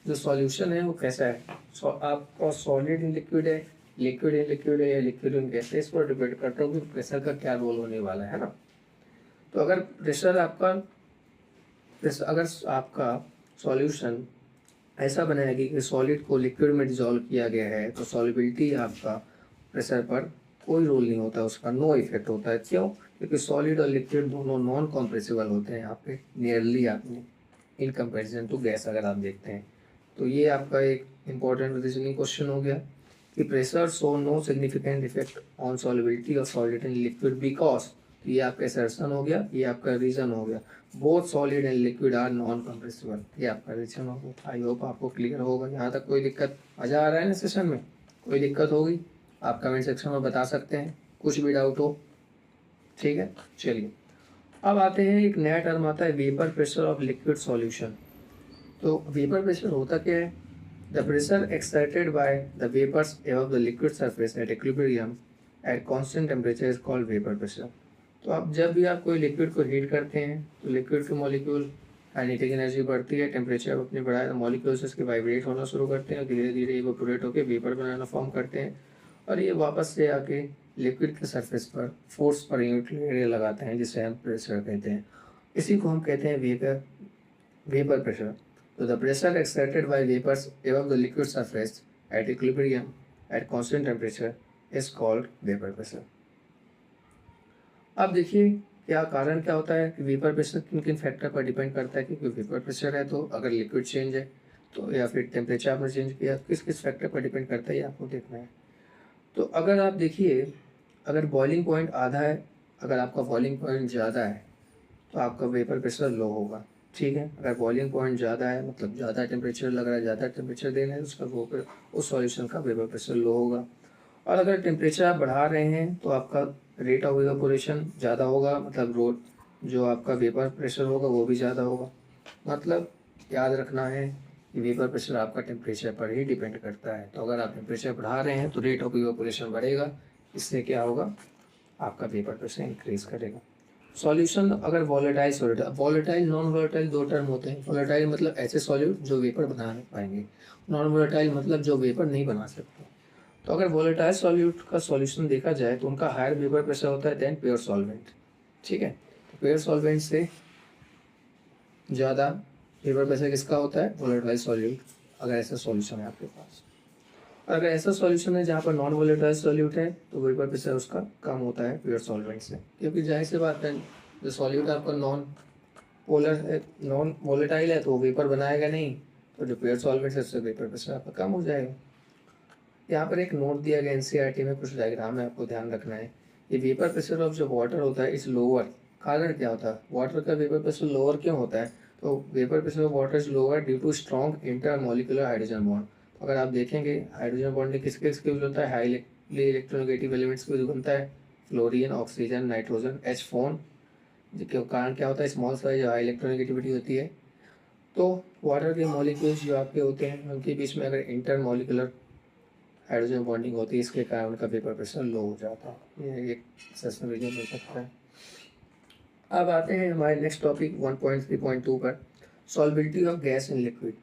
जो सॉल्यूशन है वो कैसा है। आपका सॉलिड इन लिक्विड है, लिक्विड इन लिक्विड है, या लिक्विड इन गैस है, इस पर डिपेंड करता है कि प्रेशर का क्या रोल होने वाला है ना। तो अगर अगर आपका सॉल्यूशन ऐसा बनाएगी कि सॉलिड को लिक्विड में डिसॉल्व किया गया है तो सॉल्युबिलिटी आपका प्रेशर पर कोई रोल नहीं होता, उसका नो इफेक्ट होता है। क्यों? क्योंकि सॉलिड और लिक्विड दोनों नॉन कॉम्प्रेसिबल होते हैं यहाँ पे, नियरली आपने इन कंपेरिजन टू गैस अगर आप देखते हैं। तो ये आपका एक इम्पॉर्टेंट रीजनिंग क्वेश्चन हो गया कि pressure show no significant effect on solubility of solid in liquid because, ये आपका असर्शन हो गया, ये आपका रीजन हो गया, both solid and liquid are non compressible, ये आपका रीजन हो गया। आई होप आपको क्लियर होगा। यहाँ तक कोई दिक्कत, मजा आ रहा है ना सेशन में? कोई दिक्कत होगी आप कमेंट सेक्शन में बता सकते हैं, कुछ भी डाउट हो। ठीक है, चलिए अब आते हैं, एक नया टर्म आता है vapour pressure of liquid solution. तो वेपर प्रेशर होता क्या है? The pressure exerted by the vapours above the liquid surface at equilibrium at constant temperature is called vapour pressure. तो अब जब भी आप कोई लिक्विड को हीट करते हैं तो लिक्विड के मॉलिक्यूल काइनेटिक एनर्जी बढ़ती है, टेम्परेचर अपने बढ़ाए तो मॉलिक्यूल्स इसके वाइब्रेट होना शुरू करते हैं, धीरे धीरे इवेपोरेट होकर वेपर बनाना फॉर्म करते हैं, और ये वापस से आके लिक्विड के सरफेस पर फोर्स पर यूनिट लगाते हैं, जिसे हम प्रेशर कहते हैं। इसी को हम कहते हैं वेपर प्रेशर। तो the pressure exerted by vapours above the liquid surface at equilibrium at constant temperature is called vapour pressure. अब देखिए क्या कारण क्या होता है कि वेपर प्रेशर किन किन फैक्टर पर डिपेंड करता है। क्योंकि वेपर प्रेशर है तो अगर लिक्विड चेंज है तो, या फिर टेम्परेचर आपने चेंज किया, किस किस फैक्टर पर डिपेंड करता है ये आपको देखना है। तो अगर आप देखिए, अगर बॉइलिंग पॉइंट आधा है, अगर आपका बॉइलिंग पॉइंट ज़्यादा है तो आपका वेपर प्रेशर लो होगा। ठीक है, अगर बॉइलिंग पॉइंट ज़्यादा है मतलब ज़्यादा टेम्परेचर लग रहा है, ज़्यादा टेम्परेचर देना है, उसका उस सॉल्यूशन का वेपर प्रेशर लो होगा। और अगर टेम्परेचर आप बढ़ा रहे हैं तो आपका रेट ऑफ इवेपोरेशन ज़्यादा होगा, मतलब जो आपका वेपर प्रेशर होगा वो भी ज़्यादा होगा। मतलब याद रखना है कि वेपर प्रेशर आपका टेम्परेचर पर ही डिपेंड करता है। तो अगर आप टेम्परेचर बढ़ा रहे हैं तो रेट ऑफ इवेपोरेशन बढ़ेगा, इससे क्या होगा, आपका वेपर प्रेशर इंक्रीज करेगा। सॉल्यूशन अगर volatile solid, volatile non volatile दो टर्म होते हैं। वॉलेटाइल मतलब ऐसे सॉल्यूट जो वेपर बना नहीं पाएंगे, नॉन वॉलेटाइल मतलब जो वेपर नहीं बना सकते। तो अगर वॉलेटाइल सॉल्यूट का सॉल्यूशन देखा जाए तो उनका हायर वेपर प्रेशर होता है देन प्योर सॉल्वेंट। ठीक है, तो प्योर सॉल्वेंट से ज़्यादा वेपर प्रेशर किसका होता है, वॉलेटाइल सॉल्यूट, अगर ऐसा सॉल्यूशन है आपके पास। अगर ऐसा सॉल्यूशन है जहाँ पर नॉन वॉलेटाइल सॉल्यूट है तो वेपर प्रेशर उसका कम होता है प्योर सॉल्वेंट से, क्योंकि जाहिर सी बात है जो सॉल्यूट आपका नॉन पोलर है, नॉन वॉलेटाइल है तो वेपर बनाएगा नहीं, तो जो प्योर सॉल्वेंट है उससे वेपर प्रेशर आपका कम हो जाएगा। यहाँ पर एक नोट दिया गया एनसीईआरटी में, कुछ डायग्राम है, आपको ध्यान रखना है। ये वेपर प्रेशर ऑफ जो वाटर होता है इस लोअर, कारण क्या होता है, वाटर का वेपर प्रेशर लोअर क्यों होता है, तो vapour pressure of water is lower due to strong intermolecular hydrogen bond. अगर आप देखेंगे हाइड्रोजन बॉन्ड किसके किसके वजह बनता है, हाईली इलेक्ट्रोनेगेटिव एलिमेंट्स की वजह बनता है, fluorine, oxygen, nitrogen, H phone, जिसके कारण क्या होता है, स्मॉल साइज हाई इलेक्ट्रोनेगेटिविटी होती है। तो वाटर के मॉलिक्यूल्स जो आपके होते हैं उनके बीच में अगर इंटरमोलिकुलर हाइड्रोजन बॉन्डिंग होती है, इसके कारण उनका वेपर प्रेशर लो हो जाता है। ये एक सेशन रीजन हो सकता है। अब आते हैं हमारे नेक्स्ट टॉपिक 1.3.2 पर, सॉल्बिलिटी ऑफ गैस इन लिक्विड।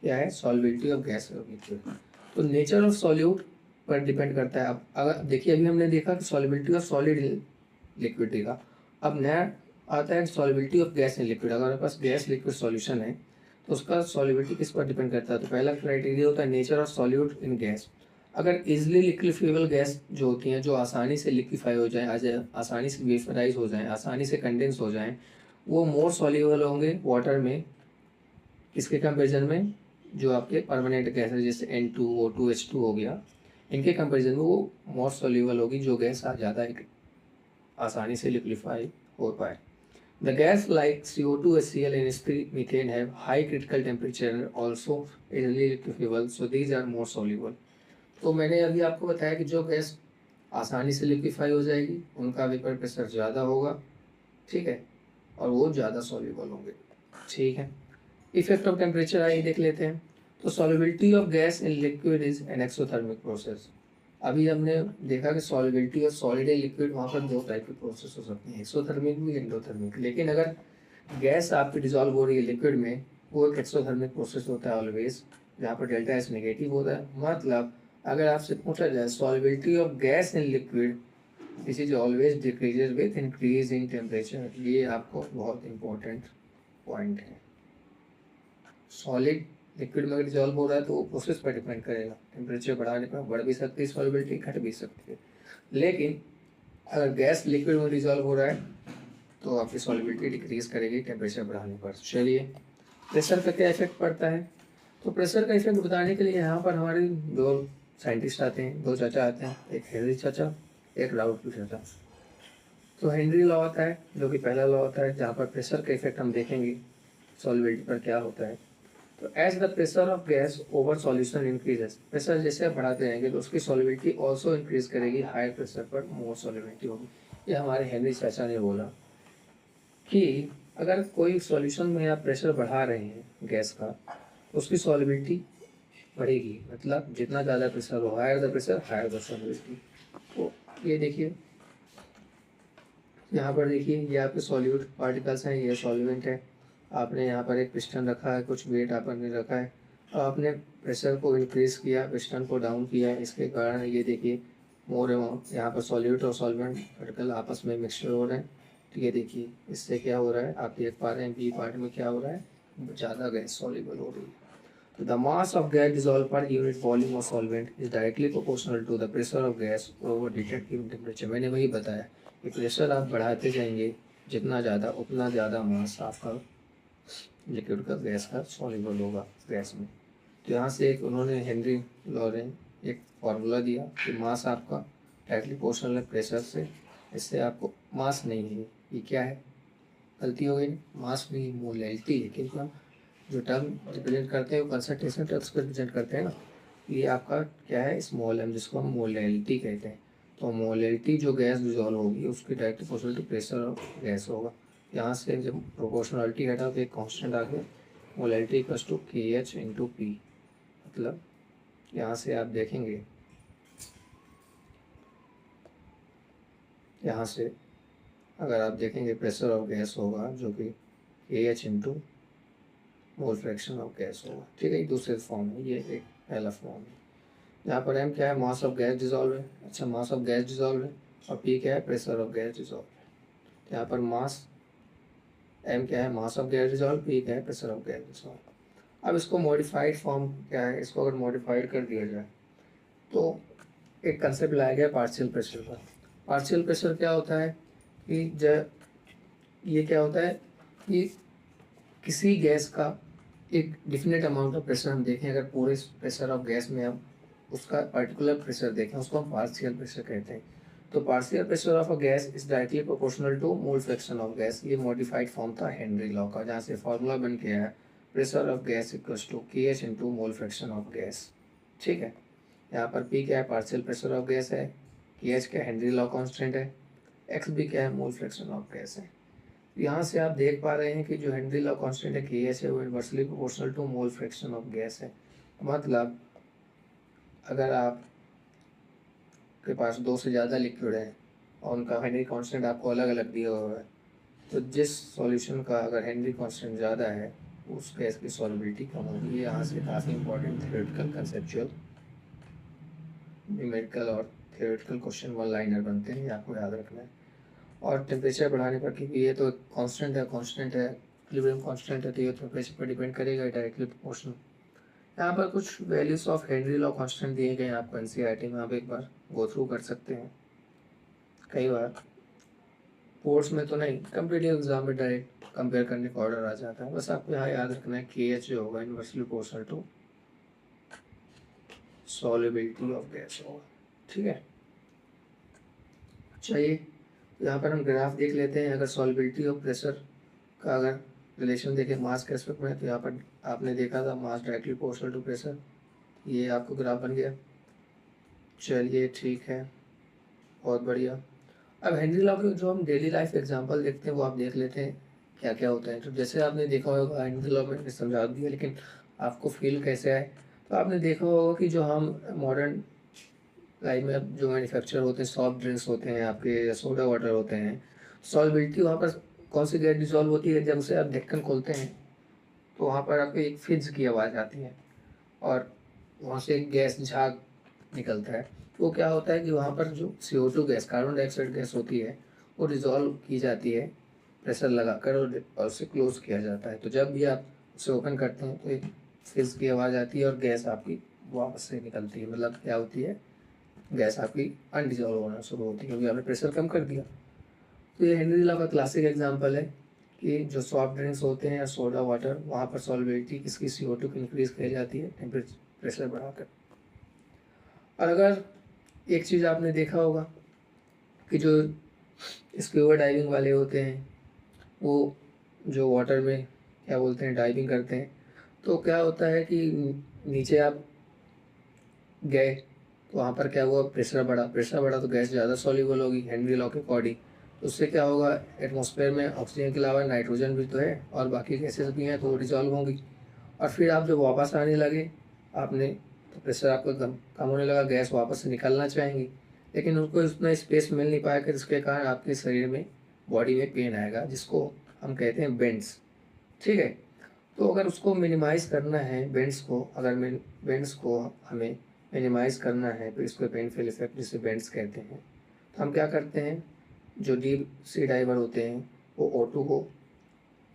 क्या है सॉल्बिलिटी ऑफ गैस इन लिक्विड, तो नेचर ऑफ सॉल्यूट पर डिपेंड करता है। अब अगर देखिए अभी हमने देखा कि सॉल्बिलिटी ऑफ सॉलिड लिक्विड देखा, अब नया आता है सॉल्बिलिटी ऑफ गैस इन लिक्विड। अगर हमारे पास गैस लिक्विड सॉल्यूशन है तो उसका सॉल्युबिलिटी किस पर डिपेंड करता है, तो पहला क्राइटेरिया होता है nature of solute in gas. अगर इजिली लिक्विफाइबल गैस जो होती हैं, जो आसानी से लिक्विफाई हो जाए, आसानी से वेपराइज हो जाएं, आसानी से कंडेंस हो जाएं, वो मोर सॉल्युबल होंगे वाटर में, किसके कंपेरिजन में, जो आपके परमानेंट गैस है जैसे N2O2 H2 हो गया, इनके कंपेरिजन में वो मोर सॉल्युबल होगी जो गैस ज़्यादा आसानी से लिक्विफाई हो पाए। The gas like CO2, HCl, and methane have high critical temperature and also easily liquefiable, so these are more soluble. तो मैंने अभी आपको बताया कि जो गैस आसानी से लिक्विफाई हो जाएगी उनका वेपर प्रेशर ज़्यादा होगा, ठीक है, और वो ज़्यादा सॉल्युबल होंगे। ठीक है, इफेक्ट ऑफ टेम्परेचर आइए देख लेते हैं। तो solubility of gas in liquid is an exothermic process. अभी हमने देखा कि solubility of solid and liquid, वहाँ पर दो टाइप के प्रोसेस हो सकते हैं, एक्सोथर्मिक भी, एंडोथर्मिक। लेकिन अगर गैस आपकी डिजॉल्व हो रही है लिक्विड में, वो एक एक्सोथर्मिक प्रोसेस होता है ऑलवेज, जहाँ पर डेल्टा एस नेगेटिव होता है। मतलब अगर आपसे पूछा जाए solubility of gas in liquid, this is always decreases with increase in temperature. ये आपको बहुत इंपॉर्टेंट पॉइंट है। सॉलिड लिक्विड में अगर डिजॉल्व हो रहा है तो वो प्रोसेस पर डिपेंड करेगा, टेम्परेचर बढ़ाने पर बढ़ भी सकती है सॉल्युबिलिटी, घट भी सकती है। लेकिन अगर गैस लिक्विड में डिजॉल्व हो रहा है तो आपकी सॉल्युबिलिटी डिक्रीज करेगी टेम्परेचर बढ़ाने पर। चलिए, प्रेशर का क्या इफेक्ट पड़ता है, तो प्रेशर का इफेक्ट बताने के लिए यहाँ पर हमारे दो साइंटिस्ट आते हैं, दो चाचा आते हैं, एक हेनरी चाचा, एक राउटली चाचा। तो हेनरी लॉ आता है जो कि पहला लॉ होता है, जहाँ पर प्रेशर का इफेक्ट हम देखेंगे सॉल्युबिलिटी पर क्या होता है। तो as the pressure of gas over solution increases, pressure जैसे आप बढ़ाते जाएंगे तो उसकी सॉल्युबिलिटी ऑल्सो इंक्रीज करेगी, हायर प्रेशर पर मोर सॉल्युबिलिटी होगी। ये हमारे हेनरी चाचा ने बोला कि अगर कोई सॉल्यूशन में आप प्रेशर बढ़ा रहे हैं गैस का तो उसकी सॉल्युबिलिटी बढ़ेगी, मतलब जितना ज़्यादा प्रेशर हो, higher the pressure higher the solubility. तो ये देखिए यहाँ पर, देखिए ये आपके सॉल्यूट पार्टिकल्स हैं, ये सॉल्वेंट है, आपने यहाँ पर एक पिस्टन रखा है, कुछ वेट आपने रखा है, और आपने प्रेशर को इंक्रीज किया, पिस्टन को डाउन किया, इसके कारण ये देखिए मोर अमाउंट यहाँ पर सॉल्यूट और सॉल्वेंट पार्टिकल आपस में मिक्सचर हो रहे हैं। तो ये देखिए इससे क्या हो रहा है, आप देख पा रहे हैं बी पार्ट में क्या हो रहा है, ज़्यादा गैस सॉल्युबल हो रही है। तो the mass of gas dissolve per unit volume of solvent is directly proportional to the pressure of gas over detect given temperature. मैंने वही बताया कि प्रेशर आप बढ़ाते जाएंगे जितना ज़्यादा, उतना ज़्यादा मास आपका लिक्विड का गैस का सॉल्युबल होगा गैस में। तो यहाँ से एक उन्होंने हेनरी लॉ ने एक फार्मूला दिया कि मास आपका डायरेक्टली प्रोपोर्शनल है प्रेशर से। इससे आपको मास नहीं है, ये क्या है, गलती हो गई, मास नहीं मोलैलिटी है, क्योंकि जो टर्म रिप्रेजेंट करते हैं वो कंसंट्रेशन टर्म्स को रिप्रेजेंट करते हैं ना। ये आपका क्या है, स्मॉल एम, जिसको हम मोलैलिटी कहते हैं। तो मोलैलिटी जो गैस डिजॉल्व होगी उसकी direct proportional to pressure of gas होगा। यहाँ से जब प्रोपोर्शनलिटी हटा तो एक कांस्टेंट आ गया, molality equals to KH into P। मतलब यहाँ से आप देखेंगे, यहाँ से अगर आप देखेंगे प्रेशर ऑफ गैस होगा जो कि KH into mole fraction of gas होगा। ठीक है, दूसरे फॉर्म है, ये एक पहला फॉर्म है। यहाँ पर M क्या है, मास ऑफ गैस डिजॉल्व है। अच्छा, मास ऑफ गैस डिजॉल्व है, और P क्या है, प्रेशर ऑफ गैस डिजॉल्व है। यहाँ पर मास M क्या है, mass of gas dissolve, P क्या है, प्रेशर ऑफ गैस डिजॉल्व। अब इसको मॉडिफाइड फॉर्म क्या है, इसको अगर मॉडिफाइड कर दिया जाए तो एक कंसेप्ट लाया गया पार्शियल प्रेशर का। पार्शियल प्रेशर क्या होता है कि ये क्या होता है कि किसी गैस का एक डिफिनेट अमाउंट ऑफ प्रेशर हम देखें, अगर पूरे प्रेशर ऑफ गैस में हम उसका पर्टिकुलर प्रेशर देखें, उसको हम पार्शियल प्रेशर कहते हैं। तो partial pressure of a gas is directly proportional to mole fraction of gas. ये मॉडिफाइड फॉर्म था हेनरी लॉ का, जहाँ से फॉर्मूला बन के आया pressure of gas equals to KH into mole fraction of gas. ठीक है, यहाँ पर P क्या है, पार्शियल प्रेशर ऑफ गैस है, KH क्या हेनरी लॉ कांस्टेंट है, X भी क्या है, मोल फ्रैक्शन ऑफ गैस है। यहाँ से आप देख पा रहे हैं कि जो हेनरी लॉ कांस्टेंट है KH है वो inversely proportional to mole fraction of gas है। मतलब अगर आप के पास दो से ज़्यादा लिक्विड है और उनका हेनरी कांस्टेंट आपको अलग अलग दिया हुआ है, तो जिस सॉल्यूशन का अगर हेनरी कांस्टेंट ज़्यादा है उस गैस की सॉल्युबिलिटी कम होगी। यहाँ से काफ़ी इंपॉर्टेंट थ्योरेटिकल, कंसेप्चुअल, न्यूमेरिकल और थ्योरेटिकल क्वेश्चन वन लाइनर बनते हैं, ये आपको याद रखना है। और टेम्परेचर बढ़ाने पर, क्योंकि ये तो कांस्टेंट है, इक्विलिब्रियम कांस्टेंट है, तो ये टेम्परेचर पर डिपेंड करेगा, डायरेक्टली प्रोपोर्शनल। यहाँ पर कुछ values of Henry law constant दिए गए हैं आपको NCERT में, आप एक बार गो थ्रू कर सकते हैं। कई बार बोर्ड्स में तो नहीं, कम्पिटिटिव एग्जाम में डायरेक्ट कंपेयर करने का ऑर्डर आ जाता है। बस आपको यहाँ याद रखना है KH जो होगा inversely proportional to solubility of gas होगा। ठीक है, चाहिए यहाँ पर हम ग्राफ देख लेते हैं। अगर सॉल्युबिलिटी ऑफ प्रेशर का अगर रिलेशन देखें मास के एस्पेक्ट में, तो यहाँ पर आपने देखा था मास डायरेक्टली प्रोपोर्शनल टू प्रेशर, ये आपको ग्राफ बन गया। चलिए ठीक है, बहुत बढ़िया। अब हेनरी लॉ के जो हम डेली लाइफ एग्जांपल देखते हैं वो आप देख लेते हैं क्या क्या होता है। तो जैसे आपने देखा होगा, हेनरी लॉ मैंने समझा दिया, लेकिन आपको फील कैसे आए, तो आपने देखा होगा कि जो हम मॉडर्न लाइफ में अब जो मैन्युफैक्चर होते हैं, सॉफ्ट ड्रिंक्स होते हैं आपके, या सोडा वाटर होते हैं, सॉल्युबिलिटी वहाँ पर कौन सी गैस डिजॉल्व होती है, जब उसे आप ढक्कन खोलते हैं तो वहाँ पर आपको एक फिज की आवाज़ आती है और वहाँ से एक गैस झाग निकलता है। वो क्या होता है कि वहाँ पर जो CO2 gas, carbon dioxide gas होती है, वो डिज़ोल्व की जाती है प्रेशर लगाकर और उसे क्लोज किया जाता है। तो जब भी आप उसे ओपन करते हैं तो एक फिज की आवाज़ आती है और गैस आपकी वापस से निकलती है। मतलब क्या होती है, गैस आपकी अनडिजॉल्व होना शुरू होती है क्योंकि आपने प्रेशर कम कर दिया। तो ये हेनरी लॉ का क्लासिक एग्जाम्पल है कि जो सॉफ्ट ड्रिंक्स होते हैं या सोडा वाटर, वहाँ पर सॉल्युबिलिटी किसकी, CO2 की इंक्रीज की जाती है टेम्परेचर, प्रेशर बढ़ाकर। और अगर एक चीज़ आपने देखा होगा कि जो स्क्यूबा डाइविंग वाले होते हैं वो जो वाटर में क्या बोलते हैं डाइविंग करते हैं, तो क्या होता है कि नीचे आप गए तो वहाँ पर क्या हुआ, प्रेशर बढ़ा तो गैस ज़्यादा सॉल्युबल होगी हेनरी लॉ के अकॉर्डिंग। तो उससे क्या होगा, एटमॉस्फेयर में ऑक्सीजन के अलावा नाइट्रोजन भी तो है और बाकी गैसेस भी हैं, तो वो डिजॉल्व होंगी। और फिर आप जब वापस आने लगे आपने, तो प्रेशर आपका कम होने लगा, गैस वापस से निकलना चाहेंगी, लेकिन उनको इतना स्पेस मिल नहीं पाएगा, जिसके कारण आपके शरीर में, बॉडी में पेन आएगा, जिसको हम कहते हैं बेंड्स। ठीक है, तो अगर उसको मिनिमाइज़ करना है बेंड्स को, अगर बेंड्स को हमें मिनिमाइज़ करना है, तो इसको पेनफुल इफेक्ट जिसे बेंड्स कहते हैं, तो हम क्या करते हैं, जो डीप सी डाइवर होते हैं वो O2 को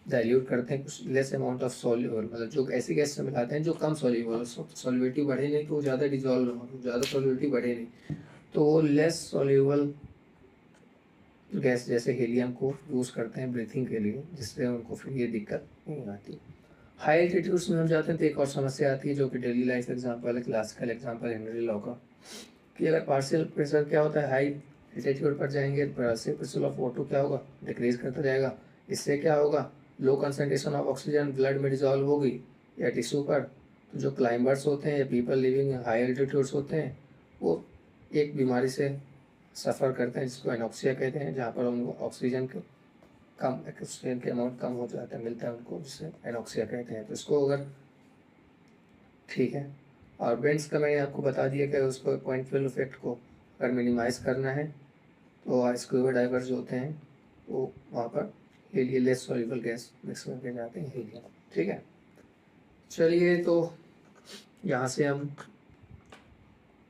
डाइल्यूट करते हैं कुछ लेस अमाउंट ऑफ सॉल्यूबल, मतलब जो ऐसी गैस से मिलाते हैं जो कम सॉल्यूबल, सॉल्युबिलिटी बढ़े नहीं तो ज़्यादा डिजॉल्व हो, ज़्यादा सॉल्युबिलिटी बढ़े नहीं, तो वो लेस सॉल्यूबल गैस जैसे हीलियम को यूज़ करते हैं ब्रीथिंग के लिए, जिससे उनको फिर ये दिक्कत नहीं आती। हाई एल्टीट्यूड्स में हम जाते हैं तो एक और समस्या आती है जो कि डेली लाइफ एग्जाम्पल है, क्लासिकल एग्जाम्पल हेनरी लॉ का, कि अगर पार्शियल प्रेशर क्या होता है, हाई एल्टीट्यूड पर जाएंगे तो पार्शियल प्रेशर ऑफ O2 क्या होगा, डिक्रीज करता जाएगा। इससे क्या होगा, low concentration of oxygen blood में डिजॉल्व होगी या टिश्यू पर। तो जो क्लाइंबर्स होते हैं या पीपल लिविंग हाई एल्टीट्यूड्स होते हैं, वो एक बीमारी से सफ़र करते हैं जिसको एनोक्सिया कहते हैं, जहाँ पर उनको ऑक्सीजन की कम ऑक्सीजन के अमाउंट कम हो जाता है, मिलता है उनको, जिससे एनॉक्सिया कहते हैं। तो इसको अगर ठीक है, और बेंड्स का मैंने आपको बता दिया कि उसको पॉइंट फिल इफेक्ट को अगर मिनिमाइज़ करना है तो स्क्यूबा डाइवर्स जो होते हैं वो वहाँ पर helium less soluble gas mix करके जाते हैं, हीलियम। ठीक है, चलिए तो यहाँ से हम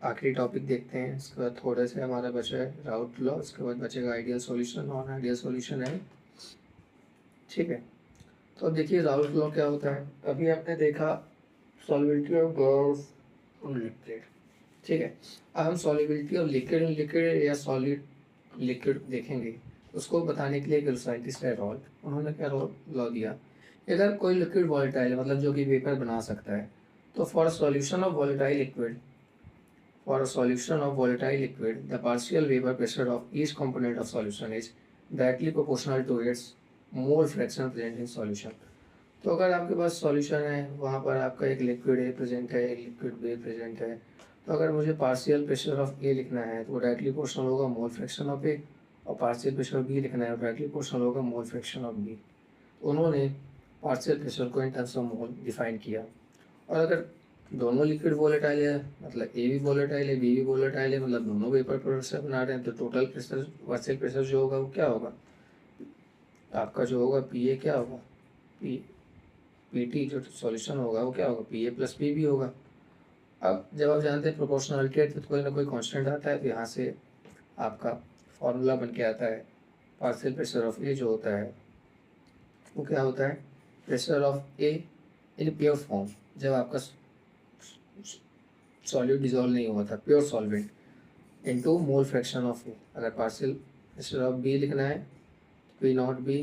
आखिरी टॉपिक देखते हैं। इसके बाद थोड़े से हमारा बचा है राउट लॉ, इसके बाद बचेगा ideal solution, non ideal solution है। ठीक है, तो अब देखिए राउट लॉ क्या होता है। अभी आपने देखा solubility of gas in liquid. ठीक है, अब हम solubility of liquid in liquid या सॉलिड लिक्विड देखेंगे। उसको बताने के लिए एक साइंटिस्ट है रॉल्ट, उन्होंने क्या लॉ दिया, अगर कोई लिक्विड वॉलेटाइल है मतलब जो कि वेपर बना सकता है, तो for solution of volatile liquid, for a solution of volatile liquid, the partial vapor pressure of each component of solution is directly proportional to its mole fraction present in solution। तो अगर आपके पास solution है, वहाँ पर आपका एक liquid A present है, एक लिक्विड बी प्रेजेंट है, तो अगर मुझे पार्शियल प्रेशर ऑफ ए लिखना है तो वो डायरेक्टली प्रोपोर्शनल होगा मोल फ्रैक्शन ऑफ ए, और पार्शियल प्रेशर ऑफ बी लिखना है डायरेक्टली प्रोपोर्शनल होगा मोल फ्रैक्शन ऑफ बी। उन्होंने पार्शियल प्रेशर को in terms of mole define किया। और अगर दोनों लिक्विड वोलेटाइल है, मतलब ए भी वोलेटाइल है बी भी वोलेटाइल है, मतलब दोनों वेपर प्रेशर बना रहे हैं, तो टोटल प्रेशर पार्शियल प्रेशर जो होगा वो क्या होगा, आपका जो होगा पी ए क्या होगा, पी पी टी जो सॉल्यूशन होगा वो क्या होगा, P A plus P B होगा। अब जब आप जानते हैं प्रोपोर्शनलिटी है तो कोई ना कोई कांस्टेंट आता है, तो यहाँ से आपका फॉर्मूला बन के आता है पार्शियल प्रेशर ऑफ ए जो होता है वो क्या होता है, pressure of A in pure form, जब आपका सॉल्यूट डिजोल्व नहीं हुआ था, pure solvent, into mole fraction of A. अगर पार्शियल प्रेशर ऑफ बी लिखना है P not B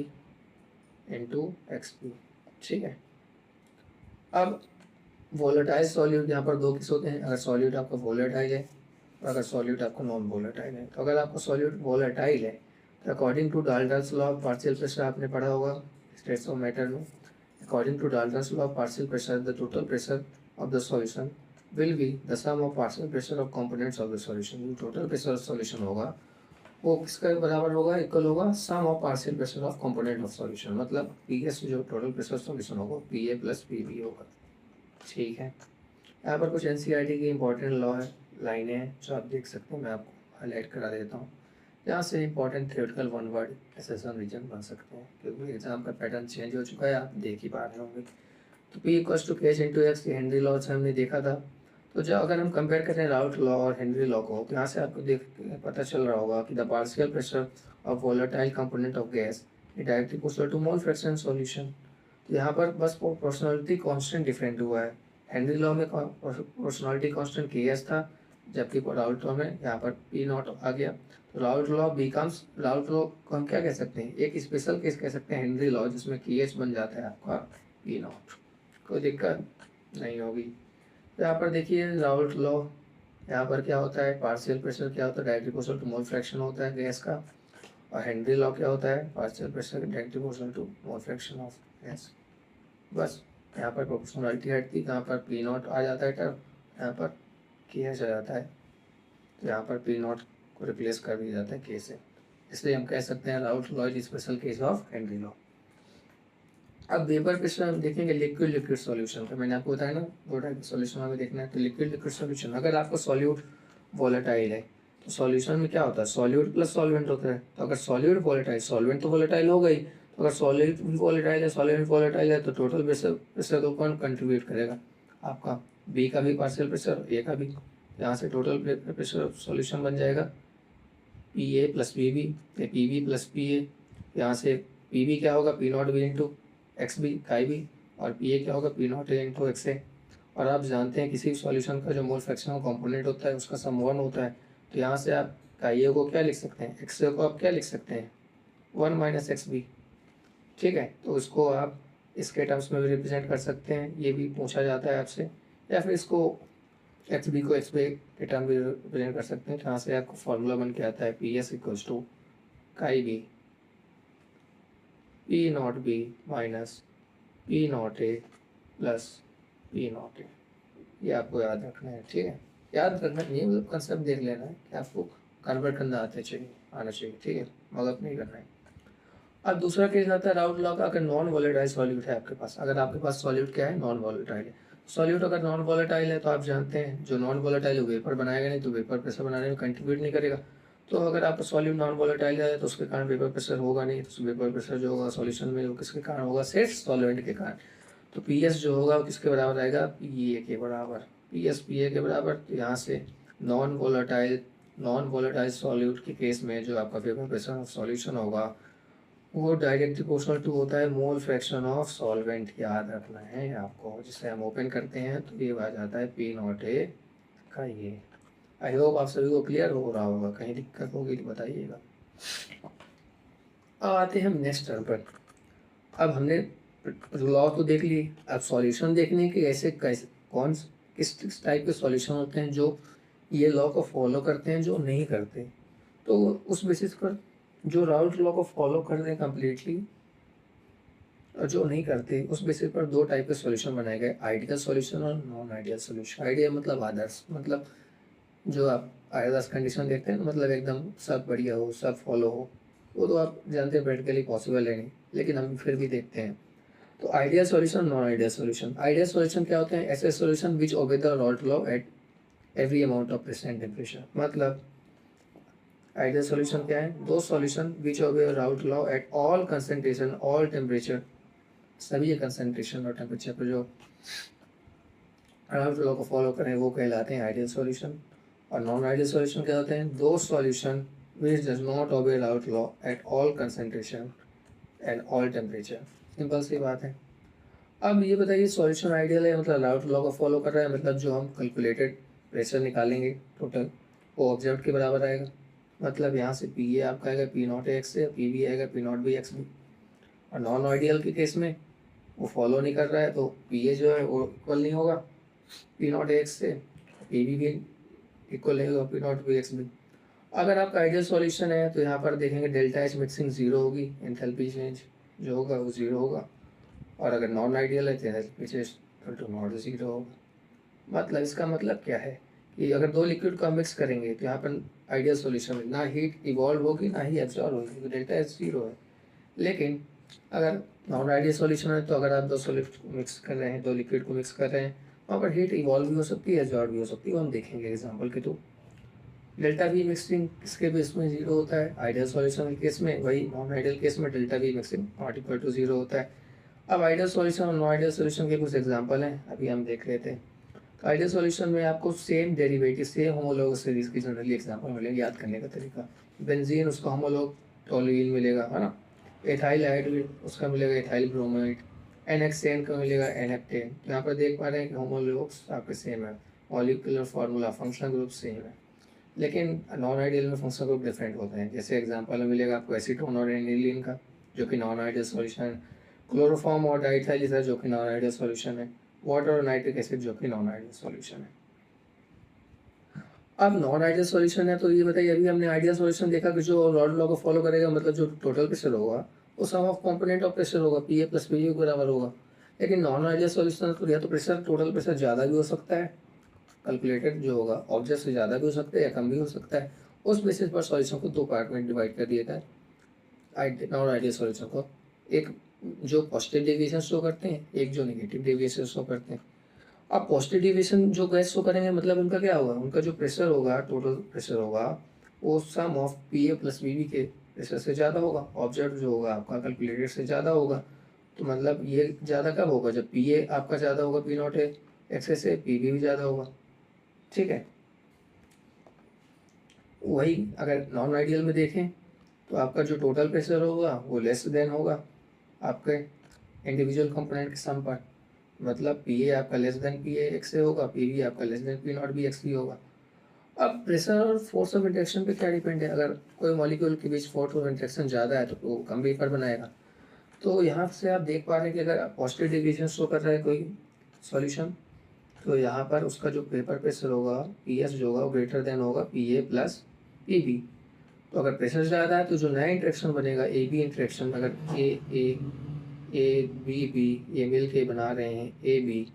into X B. ठीक है, अब वोलेटाइल सॉल्यूट यहाँ पर दो किस होते हैं, अगर सॉल्यूट आपका वोलेटाइल है और अगर सॉल्यूट आपका नॉन वोलेटाइल है। तो अगर आपका सॉल्यूट वोलेटाइल है तो according to Dalton's law of partial pressure आपने पढ़ा होगा स्टेट्स ऑफ मैटर में, according to Dalton's law of partial pressure the total pressure of the solution will be the sum of partial pressure of components of the solution। जो total pressure solution होगा वो किसका बराबर होगा, equal होगा sum of partial pressure of component of solution, मतलब P S जो total pressure solution होगा P A plus P B होगा। ठीक है, यहाँ पर कुछ एन सी आर टी की इंपॉर्टेंट लॉ है, लाइनें हैं जो आप देख सकते हैं, मैं आपको हाईलाइट करा देता हूँ। यहाँ से important theoretical one word assertion reason बन सकते हैं, क्योंकि एग्जाम का पैटर्न चेंज हो चुका है, आप देख ही पा रहे होंगे। तो पी इक्वल्स टू के H into x, Henry law से हमने देखा था। तो जब अगर हम कंपेयर करें राउट लॉ और हेनरी लॉ को, तो यहाँ से आपको देख पता चल रहा होगा कि the partial pressure of volatile component of gas is directly proportional to mole fraction solution. तो यहाँ पर बस प्रोपोर्शनलिटी कांस्टेंट डिफरेंट हुआ है, हेनरी लॉ में प्रोपोर्शनलिटी कांस्टेंट के एस था, जबकि राउट लॉ में यहाँ पर पी नॉट आ गया। तो राउट लॉ बिकम्स, राउट लॉ को हम क्या कह सकते हैं, एक स्पेशल केस कह सकते हैं हेनरी लॉ, जिसमें के एच बन जाता है आपका पी नॉट, कोई दिक्कत नहीं होगी। यहाँ पर देखिए राउट लॉ, यहाँ पर क्या होता है पार्शियल प्रेशर क्या होता है directly proportional to mole fraction होता है गैस का, और हेनरी लॉ क्या होता है partial pressure directly proportional to mole fraction of gas. बस यहाँ पर प्रोपोर्शनलिटी हटती, यहाँ पर पी नॉट आ जाता है टर्म, यहाँ पर के एच आ जाता है, तो यहाँ पर पी नॉट को रिप्लेस कर दिया जाता है के से, इसलिए हम कह सकते हैं Raoult law is special case of Henry law. अब वेपर प्रेशर हम देखेंगे लिक्विड लिक्विड सॉल्यूशन का, मैंने आपको बताया ना दो टाइप के सॉल्यूशन हमें देखना है। तो लिक्विड लिक्विड सॉल्यूशन, अगर आपका सॉल्यूट वोलेटाइल है तो सॉल्यूशन में क्या होता है, सॉल्यूट प्लस सॉल्वेंट होता है। तो अगर सॉल्यूट वोलेटाइल, सॉल्वेंट तो वोलेटाइल हो गई, तो अगर सॉल्यूट वोलेटाइल है, सॉल्वेंट वोलेटाइल है, तो टोटल प्रेशर प्रेशर को कौन कंट्रीब्यूट करेगा, आपका बी का भी पार्शियल प्रेशर, ए का भी। यहाँ से टोटल प्रेशर सॉल्यूशन बन जाएगा P A plus P B, P B plus P A. यहाँ से पी बी क्या होगा, P not B into X B chi B, और पी ए क्या होगा P not A into X A. और आप जानते हैं किसी भी सॉल्यूशन का जो मोल फ्रैक्शन कंपोनेंट होता है उसका सम 1 होता है। तो यहाँ से आप काई ए को क्या लिख सकते हैं, एक्स ए को आप क्या लिख सकते हैं 1 माइनस एक्स बी। ठीक है, तो इसको आप इसके टर्म्स में भी रिप्रेजेंट कर सकते हैं, ये भी पूछा जाता है आपसे, या फिर इसको एक्स बी को एक्स बी के टर्म भी रिप्रेजेंट कर सकते हैं। तो यहाँ से आपको फॉर्मूला बन के आता है P S equals to chi B P not B minus P not A plus P not A. ये आपको याद रखना है। ठीक है, याद रखना नहीं मतलब कंसेप्ट देख लेना है कि आपको कन्वर्ट करना आना चाहिए। ठीक है, मगज नहीं करना है। अब दूसरा केस आता है राउट लॉ का, अगर नॉन वॉलेटाइल सॉल्यूट है आपके पास, अगर आपके पास सॉल्यूट क्या है, नॉन वॉलेटाइल है। सॉल्यूट अगर नॉन वॉलेटाइल है तो आप जानते हैं जो नॉन वॉलेटाइल है वेपर बनाएगा नहीं, तो वेपर प्रेशर बनाने में कंट्रीब्यूट नहीं करेगा। तो अगर आपका सॉल्यूट नॉन वॉलेटाइल है तो उसके कारण वेपर प्रेशर होगा नहीं, तो वेपर प्रेशर जो होगा सॉल्यूशन में वो किसके कारण होगा, सेट सॉल्वेंट के कारण। तो पी एस जो होगा वो किसके बराबर आएगा, पी ए के बराबर, पी ए के बराबर। तो यहाँ से नॉन वॉलेटाइल सॉल्यूट के केस में जो आपका वेपर प्रेशर ऑफ सॉल्यूशन होगा वो डायरेक्टली प्रोपोर्शनल टू होता है मोल फ्रैक्शन ऑफ सॉल्वेंट। याद रखना है आपको, जिसे हम ओपन करते हैं तो ये आ जाता है पी नॉट ए का ये। आई होप आप सभी को क्लियर हो रहा होगा, कहीं दिक्कत होगी तो बताइएगा। अब आते हैं हम नेक्स्ट टर्म पर। अब हमने लॉ तो देख ली, अब सॉल्यूशन देखने के कैसे कैसे कौन किस टाइप के सॉल्यूशन होते हैं जो ये लॉ को फॉलो करते हैं, जो नहीं करते। तो उस बेसिस पर जो राउट लॉ को फॉलो कर रहे हैं कम्प्लीटली और जो नहीं करते, उस बेसिस पर दो टाइप के सॉल्यूशन बनाए गए, आइडियल सॉल्यूशन और नॉन आइडियल सॉल्यूशन। आइडियल मतलब आदर्श, मतलब जो आप आदर्श कंडीशन देखते हैं ना, मतलब एकदम सब बढ़िया हो, सब फॉलो हो, वो तो आप जानते हैं प्रैक्टिकली पॉसिबल है नहीं, लेकिन हम फिर भी देखते हैं। तो ideal solution, non ideal solution. Ideal solution क्या होते हैं, ऐसे solution which obey the Raoult law at every amount of pressure and temperature. मतलब आइडियल सॉल्यूशन क्या है, दो solution which obey Raoult law at all concentration all temperature, सभी concentration और टेम्परेचर पर जो राउट लॉ को फॉलो करें वो कहलाते हैं आइडियल सॉल्यूशन। और नॉन आइडियल सॉल्यूशन क्या होते हैं, दो solution which does not obey Raoult law at all concentration and all temperature. Simple सी बात है। अब ये बताइए सॉल्यूशन आइडियल है मतलब राउट लॉ को फॉलो कर रहा है, मतलब जो हम कैलकुलेटेड प्रेशर निकालेंगे टोटल वो ऑब्जर्व के बराबर आएगा। मतलब यहाँ से पी ए आपका आएगा पी नॉट एक्स से, पी बी आएगा P not B X B. और नॉन आइडियल के केस में वो फॉलो नहीं कर रहा है तो पी ए जो है वो इक्वल नहीं होगा पी नॉट एक्स से, पी बी भी इक्वल नहीं होगा P not B X B. अगर आपका आइडियल सॉल्यूशन है तो यहाँ पर देखेंगे डेल्टा एच मिक्सिंग ज़ीरो होगी, एंथैल्पी चेंज जो होगा वो ज़ीरो होगा। और अगर नॉन आइडियल है तो एंथैल्पी चेंज तो नॉट ज़ीरो होगा। मतलब इसका मतलब क्या है कि अगर दो लिक्विड को मिक्स करेंगे तो यहाँ पर आइडियल सॉल्यूशन में ना हीट इवॉल्व होगी ना ही एब्जॉर्ब होगी, क्योंकि डेल्टा एच ज़ीरो है। लेकिन अगर नॉन आइडियल सॉल्यूशन है तो अगर आप दो सॉल्यूट को मिक्स कर रहे हैं, दो लिक्विड को मिक्स कर रहे हैं, वहाँ पर हीट इवॉल्व भी हो सकती है, एब्जॉर्ब भी हो सकती है, वो हम देखेंगे एग्जाम्पल के थ्रू। डेल्टा बी मिक्सिंग किसके बेस में जीरो होता है, आइडियल सॉल्यूशन के केस में, वही नॉन आइडियल केस में delta B mixing not equal to zero होता है। अब आइडियल सॉल्यूशन और नॉन आइडियल सॉल्यूशन के कुछ एग्जांपल हैं, अभी हम देख रहे थे। आइडियल सॉल्यूशन में आपको same derivative same homologous series की जनरली एग्जांपल मिलेंगे। याद करने का तरीका, बेंजीन उसका होमोलॉग टोलुइन मिलेगा, है ना। एथाइल हाइड्रोजन उसका मिलेगा एथाइल ब्रोमाइड। NH10 का मिलेगा NH10। यहाँ पर देख पा रहे हैं कि होमोलॉग्स आपके सेम है, molecular formula functional group same है, लेकिन नॉन आइडियल में फंक्शनल ग्रुप डिफरेंट होते हैं। जैसे एग्जांपल में मिलेगा आपको एसीटोन और एनिलीन का, जो कि नॉन आइडियल सॉल्यूशन है। क्लोरोफॉर्म और डाइथाइल ईथर जो कि नॉन आइडियल सॉल्यूशन है। वाटर और नाइट्रिक एसिड जो कि नॉन आइडियल सॉल्यूशन है। अब नॉन आइडियल सॉल्यूशन है तो ये बताइए, अभी हमने आइडियल सॉल्यूशन देखा कि जो रॉड लॉ को फॉलो करेगा, मतलब जो टोटल प्रेशर होगा वो sum of component of pressure होगा, पी ए प्लस पी के बराबर होगा। लेकिन नॉन आइडियल सॉल्यूशन तो या तो प्रेशर टोटल प्रेशर ज़्यादा भी हो सकता है, कैलकुलेटेड जो होगा ऑब्जेक्ट से ज़्यादा भी हो सकता है या कम भी हो सकता है। उस बेसिस पर सॉल्यूशन को दो पार्ट में डिवाइड कर दिया गया है नॉन आइडियल सॉल्यूशन को। एक जो पॉजिटिव डेविएशन शो करते हैं, एक जो नेगेटिव डेविएशन शो करते हैं। अब पॉजिटिव डेविएशन जो गैस शो करेंगे, मतलब उनका क्या होगा, उनका जो प्रेशर होगा टोटल प्रेशर होगा वो sum of P A plus B B के प्रेशर से ज़्यादा होगा, ऑब्जेक्ट जो होगा आपका कैलकुलेटेड से ज़्यादा होगा। तो मतलब ये ज़्यादा कब होगा, जब पी ए आपका ज़्यादा होगा पी नॉट ए एक्स से, पी बी भी ज़्यादा होगा, ठीक है। वही अगर नॉन आइडियल में देखें तो आपका जो टोटल प्रेशर होगा वो लेस देन होगा आपके इंडिविजुअल कंपोनेंट के सम पर। मतलब पी ए आपका less than P A x से होगा, पी बी आपका less than P not B x भी होगा। अब प्रेशर और फोर्स ऑफ इंटरेक्शन पे क्या डिपेंड है, अगर कोई मॉलिक्यूल के बीच फोर्स ऑफ इंटरेक्शन ज़्यादा है तो वो कम वेपर बनाएगा। तो यहाँ से आप देख पा रहे हैं कि अगर पॉजिटिव डिविजन शो कर रहा है कोई सॉल्यूशन, तो यहाँ पर उसका जो वेपर प्रेशर होगा पी एस जो होगा वो ग्रेटर देन होगा P A plus P B. तो अगर प्रेशर ज़्यादा है तो जो नया इंटरेक्शन बनेगा ए बी इंटरेक्शन, अगर ए बी बी ये मिल के बना रहे हैं ए बी,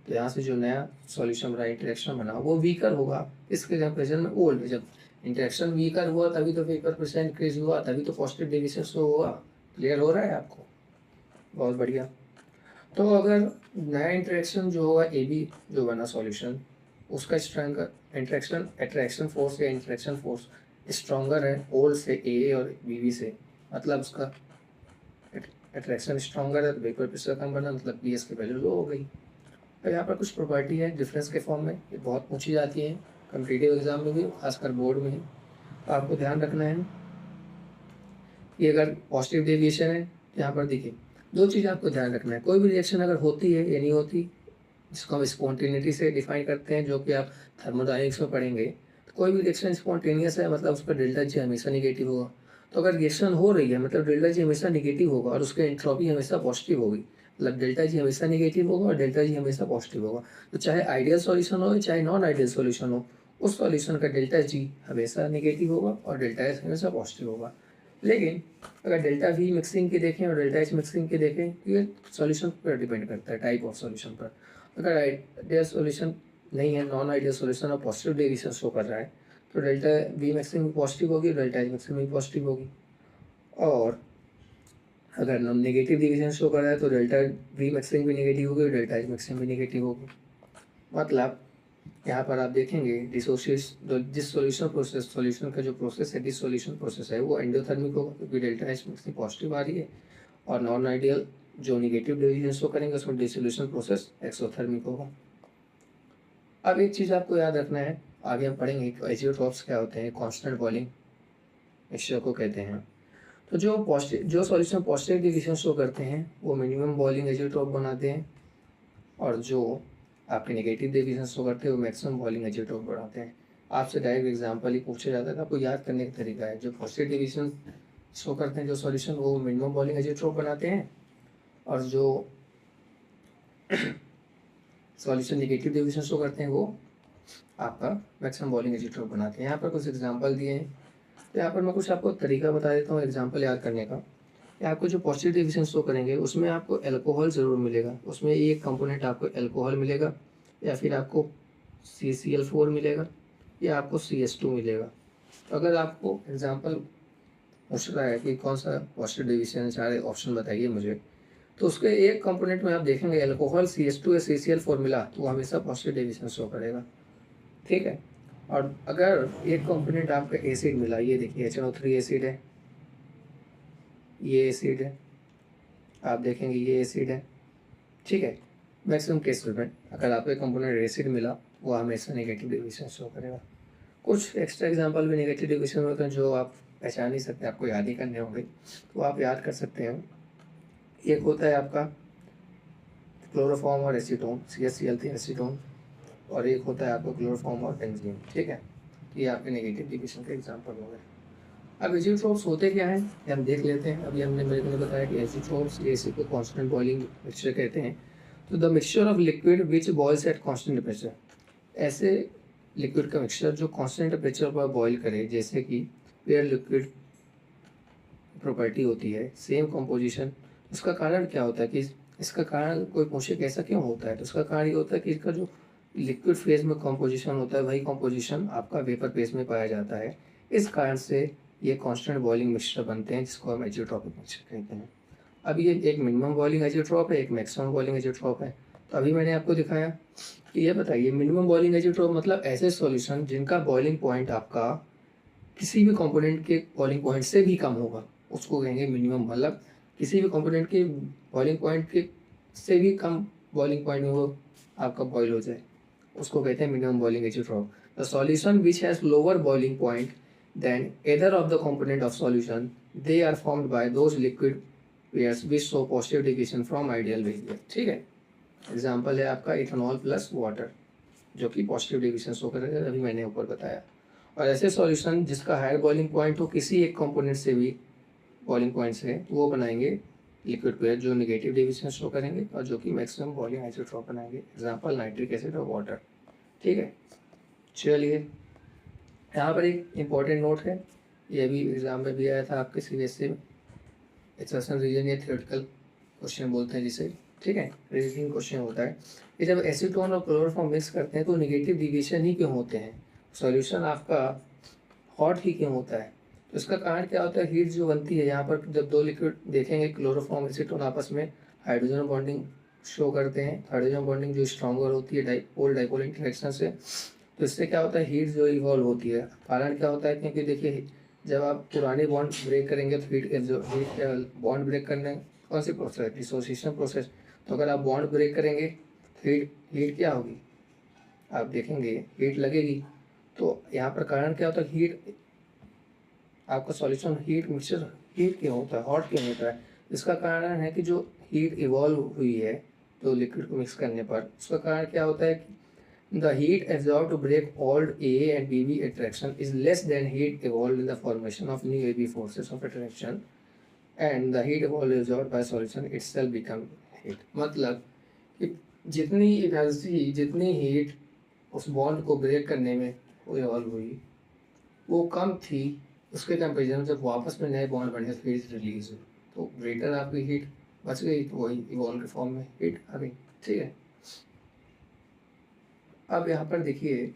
तो यहाँ से जो नया सॉल्यूशन बना इंटरेक्शन बना वो वीकर होगा इसके कंपेरिजन में ओल्ड। जब इंटरेक्शन वीकर हुआ तभी तो वेपर प्रेशर इंक्रीज हुआ, तभी तो पॉजिटिव डेविएशन शो हुआ, क्लियर हो रहा है आपको? बहुत बढ़िया। तो अगर नया इंटरेक्शन जो होगा ए बी जो बना सॉल्यूशन, उसका स्ट्रेंथ इंटरेक्शन अट्रैक्शन फोर्स या इंटरेक्शन फोर्स स्ट्रॉन्गर है ओल्ड से ए और बी बी से, मतलब उसका अट्रैक्शन स्ट्रॉन्गर है तो वेपर प्रेशर कम बना, मतलब पी एस की वैल्यू लो हो गई। तो यहाँ पर कुछ प्रॉपर्टी है डिफरेंस के फॉर्म में, ये बहुत पूछी जाती है कम्पिटिटिव एग्जाम में भी, खासकर बोर्ड में ही। तो आपको ध्यान रखना है कि अगर पॉजिटिव डेविएशन है, यहाँ पर देखिए दो चीज़ आपको ध्यान रखना है, कोई भी रिएक्शन अगर होती है या नहीं होती, जिसको हम स्पॉन्टेनिटी से डिफाइन करते हैं, जो कि आप थर्मोडायनेमिक्स में पढ़ेंगे। तो कोई भी रिएक्शन स्पॉन्टेनियस है मतलब उसका डेल्टा जी हमेशा निगेटिव होगा। तो अगर रिएक्शन हो रही है मतलब डेल्टा जी हमेशा निगेटिव होगा और उसकी एंट्रोपी हमेशा पॉजिटिव होगी, मतलब डेल्टा जी हमेशा निगेटिव होगा और डेल्टा जी हमेशा पॉजिटिव होगा। तो चाहे आइडियल सॉल्यूशन हो चाहे नॉन आइडियल सॉल्यूशन हो, उस सॉल्यूशन का डेल्टा जी हमेशा निगेटिव होगा और डेल्टा एस हमेशा पॉजिटिव होगा। लेकिन अगर डेल्टा वी मिक्सिंग के देखें और डेल्टा एच मिक्सिंग के देखें, ये सॉल्यूशन पर डिपेंड करता है, टाइप ऑफ सॉल्यूशन पर। अगर आइडियल सॉल्यूशन नहीं है, नॉन आइडियल सॉल्यूशन और पॉजिटिव डेविएशन शो कर रहा है, तो डेल्टा वी मैक्सिमम भी पॉजिटिव होगी, डेल्टा एच मैक्सिमम भी पॉजिटिव होगी। और अगर नॉन नेगेटिव डेविएशन शो कर रहा है तो डेल्टा वी मैक्सिमम भी नेगेटिव होगी, डेल्टा एच मैक्सिमम भी नेगेटिव होगी। मतलब यहाँ पर आप देखेंगे जिस सॉल्यूशन का जो प्रोसेस है, डिसोल्यूशन प्रोसेस है, वो एंडोथर्मिक होगा क्योंकि डेल्टा एच मैक्सिमम पॉजिटिव आ रही है, और नॉन आइडियल जो नेगेटिव डेविएशन शो करेंगे उसमें डिसोल्यूशन प्रोसेस एक्सोथर्मिक होगा। अब एक चीज़ आपको याद रखना है, आगे हम पढ़ेंगे कि एजियोट्रॉप्स क्या होते हैं, कांस्टेंट बॉइलिंग मिक्सचर को कहते हैं। तो जो सॉल्यूशन पॉजिटिव डेविएशन शो करते हैं वो मिनिमम बॉइलिंग एजियोट्रॉप बनाते हैं, और जो आपके नेगेटिव डेविएशन शो करते हैं वो मैक्सिमम बॉइलिंग एजियोट्रॉप बनाते हैं। आपसे डायरेक्ट एग्जांपल ही पूछा जाता है, आपको याद करने का तरीका है, जो पॉजिटिव डेविएशन शो करते हैं जो सॉल्यूशन वो मिनिमम बॉइलिंग एजियोट्रॉप बनाते हैं, और जो सॉल्यूशन नेगेटिव डेविएशन शो करते हैं वो आपका मैक्सिमम बॉइलिंग एजियोट्रॉप बनाते हैं। यहाँ पर कुछ एग्जांपल दिए हैं, तो यहाँ पर मैं कुछ आपको तरीका बता देता हूँ एग्जांपल याद करने का। आपको जो पॉजिटिव डेविएशन शो करेंगे उसमें आपको अल्कोहल ज़रूर मिलेगा, उसमें एक कंपोनेंट आपको अल्कोहल मिलेगा, या फिर आपको CCl4 मिलेगा, या आपको CS2 मिलेगा। तो अगर आपको एग्जांपल पूछ रहा है कि कौन सा पॉजिटिव डेविएशन है, सारे ऑप्शन बताइए मुझे, तो उसके एक कंपोनेंट में आप देखेंगे अल्कोहल CS2 या CCl4 मिला तो वो हमेशा पॉजिटिव डेविएशन शो करेगा, ठीक है। और अगर एक कंपोनेंट आपका एसिड मिला, ये देखिए HNO3 एसिड है, ये एसिड है, आप देखेंगे ये एसिड है, ठीक है। मैक्सिमम केसेस में अगर आपको एक कंपोनेंट एसिड मिला वो हमेशा नेगेटिव डेविएशन शो करेगा। कुछ एक्स्ट्रा एग्जांपल भी नेगेटिव डेविएशन होते हैं जो आप पहचान नहीं सकते, आपको याद ही करने होंगे, तो आप याद कर सकते हैं। एक होता है आपका क्लोरोफॉर्म और एसीटोन, CH3 एसीटोन, और एक होता है आपका क्लोरोफॉर्म और बेंजीन, ठीक है। ये आपके नेगेटिव डेविएशन के एग्जांपल हो गए। अब एजियोट्रॉप्स होते क्या हैं ये हम देख लेते हैं। अभी मेरे को बताया कि एजियोट्रॉप्स इसी को कांस्टेंट बॉइलिंग मिक्सचर कहते हैं। तो the mixture of liquid which boils at constant temperature, ऐसे लिक्विड का मिक्सचर जो कांस्टेंट टेम्परेचर पर बॉईल करे, जैसे कि पेयर लिक्विड प्रॉपर्टी होती है, सेम कंपोजिशन। इसका कारण क्या होता है कि इसका कारण कोई पूछे कि ऐसा क्यों होता है, तो इसका कारण ये होता है कि इसका जो लिक्विड फेज में कंपोजिशन होता है वही कंपोजिशन आपका वेपर फेज में पाया जाता है। इस कारण से ये कांस्टेंट बॉइलिंग मिक्सचर बनते हैं जिसको हम एजियोट्रॉपिक मिक्सचर कहते हैं। अब ये एक मिनिमम बॉइलिंग एजियोट्रॉप है, एक मैक्सिमम बॉइलिंग एजियोट्रॉप है। तो अभी मैंने आपको दिखाया कि ये बताइए मिनिमम बॉइलिंग एजियोट्रॉप मतलब ऐसे सॉल्यूशन जिनका बॉइलिंग पॉइंट आपका किसी भी कंपोनेंट के बॉइलिंग पॉइंट से भी कम होगा, उसको कहेंगे मिनिमम। मतलब किसी भी कंपोनेंट के बॉइलिंग पॉइंट के से भी कम बॉइलिंग पॉइंट में वो आपका बॉइल हो जाए, उसको कहते हैं minimum boiling azeotrope. The solution which has lower boiling point than either of the component of solution, they are formed by those liquid pairs which show positive deviation from ideal behavior, ठीक है। Example है आपका ethanol plus water जो कि positive deviation show करेगा, अभी मैंने ऊपर बताया। और ऐसे सॉल्यूशन जिसका हायर बॉइलिंग पॉइंट हो किसी एक कंपोनेंट से भी बॉइलिंग पॉइंट से, वो बनाएंगे लिक्विड पेयर जो नेगेटिव डेविएशन शो करेंगे और जो कि मैक्सिमम बॉइलिंग आइसोटोप बनाएंगे, एग्जाम्पल नाइट्रिक एसिड और वाटर, ठीक है। चलिए यहाँ पर एक इम्पॉर्टेंट नोट है, ये भी एग्जाम में भी आया था आपके CBSE में, एक्सर्शन रीजन या थ्योरेटिकल क्वेश्चन बोलते हैं जिसे, ठीक है। रीजनिंग क्वेश्चन होता है कि जब एसीटोन और क्लोरोफॉर्म मिक्स करते हैं तो नेगेटिव डिविएशन ही क्यों होते हैं, सॉल्यूशन आपका हॉट ही क्यों होता है। तो इसका कारण क्या होता है, हीट जो बनती है यहाँ पर, जब दो लिक्विड देखेंगे क्लोरोफॉर्म एसीटोन आपस में हाइड्रोजन बॉन्डिंग शो करते हैं, हाइड्रोजन बॉन्डिंग जो स्ट्रॉन्गर होती है डाइपोल डाइपोल इंटरेक्शन से, तो इससे क्या होता है, हीट जो इवॉल्व होती है। कारण क्या होता है, क्योंकि देखिए जब आप पुराने बॉन्ड ब्रेक करेंगे तो हीट बॉन्ड ब्रेक करने कौन सी प्रोसेस, डिसोसिएशन प्रोसेस। तो अगर आप बॉन्ड ब्रेक करेंगे हीट हीट क्या होगी, आप देखेंगे हीट लगेगी। तो यहाँ पर कारण क्या होता है, हीट आपका सॉल्यूशन हीट मिक्सचर हीट क्यों होता है, हॉट क्यों होता है। इसका कारण है कि जो हीट इवॉल्व हुई है तो लिक्विड को मिक्स करने पर, उसका कारण क्या होता है कि the heat absorb to break old A and B B attraction is less than heat evolve in the formation of new A B forces of attraction and the heat evolve absorb by solution itself become heat. मतलब कि जितनी energy, जितनी heat उस bond को break करने में वो evolve हुई वो कम थी, उसके कंपेरिजन जब वापस में नए बॉन्ड बने तो हीट रिलीज हुई, तो ग्रेटर आपकी हीट बच गई, तो वही इवॉल्व के फॉर्म में हीट आ गई। ठीक है, अब यहाँ पर देखिए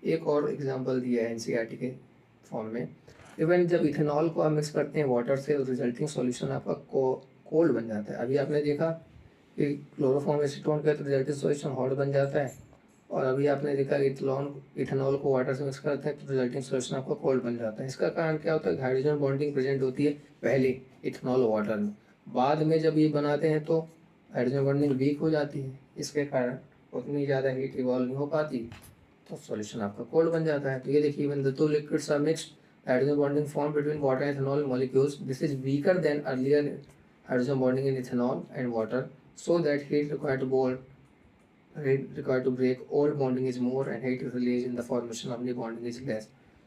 एक और एग्जांपल दिया है एनसीईआरटी के फॉर्म में। इवन जब इथेनॉल को आप मिक्स करते हैं वाटर से, रिजल्टिंग सॉल्यूशन आपका कोल्ड बन जाता है। अभी आपने देखा कि क्लोरोफॉर्म एसीटोन का तो रिजल्टिंग सॉल्यूशन हॉट बन जाता है, और अभी आपने देखा इथेनॉल को वाटर से मिक्स करते हैं तो रिजल्टिंग सॉल्यूशन आपका कोल्ड बन जाता है। इसका कारण क्या होता है, हाइड्रोजन बॉन्डिंग प्रेजेंट होती है पहले इथेनॉल और वाटर में, बाद में जब ये बनाते हैं तो हाइड्रोजन बॉन्डिंग वीक हो जाती है, इसके कारण उतनी ज़्यादा हीट इवॉल्व नहीं हो पाती, तो सॉल्यूशन आपका कोल्ड बन जाता है। तो ये देखिए, when the two liquids are mixed, hydrogen bonding form between water and ethanol molecules, this is weaker than earlier hydrogen bonding in ethanol and water, so that heat required to break old bonding is more and heat released in the formation of new bonding is less.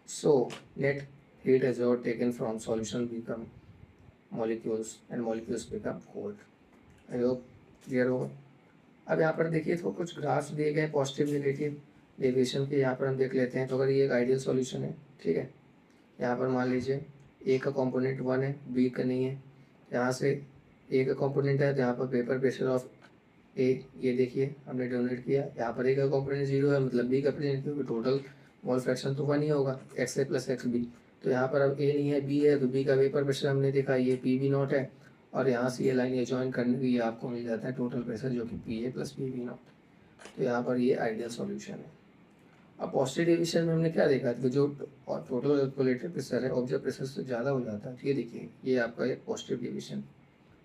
So net heat absorbed taken from solution become molecules and molecules become cold. I hope clear होगा। अब यहाँ पर देखिए तो कुछ graphs दिए गए positive negative deviation के, यहाँ पर हम देख लेते हैं। तो अगर ये एक आइडियल सॉल्यूशन है, ठीक है, यहाँ पर मान लीजिए ए का कंपोनेंट 1 है, बी का नहीं है, यहाँ से ए का कंपोनेंट है तो यहाँ पर वेपर प्रेशर ऑफ ए, ये देखिए हमने डोनेट किया, यहाँ पर ए का कंपोनेंट 0 है, मतलब बी का प्रेजेंट, क्योंकि टोटल मोल फ्रैक्शन तो 1 ही होगा, एक्स ए प्लस एक्स बी। तो यहाँ पर अब ए नहीं है, बी है, तो बी का वेपर प्रेशर हमने देखा ये पी बी नॉट है, और यहाँ से ये लाइन ये ज्वाइन करने की आपको मिल जाता है टोटल प्रेशर जो कि P A plus P B not. तो यहाँ पर ये आइडियल सॉल्यूशन है। अब पॉजिटिव डेविएशन में हमने क्या देखा कि जो टोटल कैलकुलेटेड प्रेशर है ऑब्जर्व प्रेशर से ज़्यादा हो जाता है। तो ये देखिए ये आपका एक पॉजिटिव डेविएशन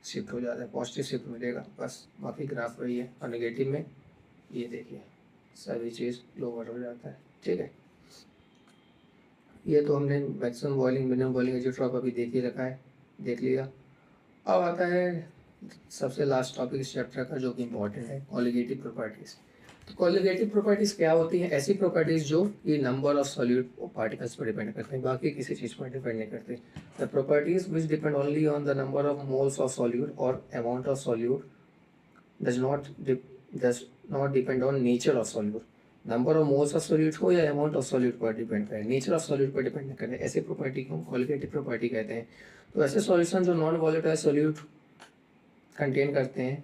शिफ्ट हो जाता है, पॉजिटिव शिफ्ट मिलेगा, बस बाकी ग्राफ वही है। और नेगेटिव में ये देखिए सभी चीज़ लोअर हो जाता है। ठीक है, ये तो हमने मैक्सिमम बॉइलिंग मिनिमम बॉइलिंग एजिट्रॉप अभी देख ही रखा है, देख लिया। अब आता है सबसे लास्ट टॉपिक इस चैप्टर का जो कि इम्पोर्टेंट है, कॉलिगेटिव प्रॉपर्टीज़। तो कॉलिगेटिव प्रॉपर्टीज़ क्या होती हैं, ऐसी प्रॉपर्टीज़ जो ये नंबर ऑफ सॉल्यूट पार्टिकल्स पर डिपेंड करते हैं, बाकी किसी चीज़ पर डिपेंड नहीं करते। The properties which depend only on the number of moles of solute और amount of solute does not depend on nature of solute। Number of moles of solute हो या अमाउंट ऑफ सॉल्यूट पर depend करे, nature of solute पर depend नहीं करे, ऐसे property को क्वालिटेटिव प्रॉपर्टी कहते हैं। तो ऐसे सॉल्यूशन जो नॉन वॉलेटाइल सॉल्यूट कंटेन करते हैं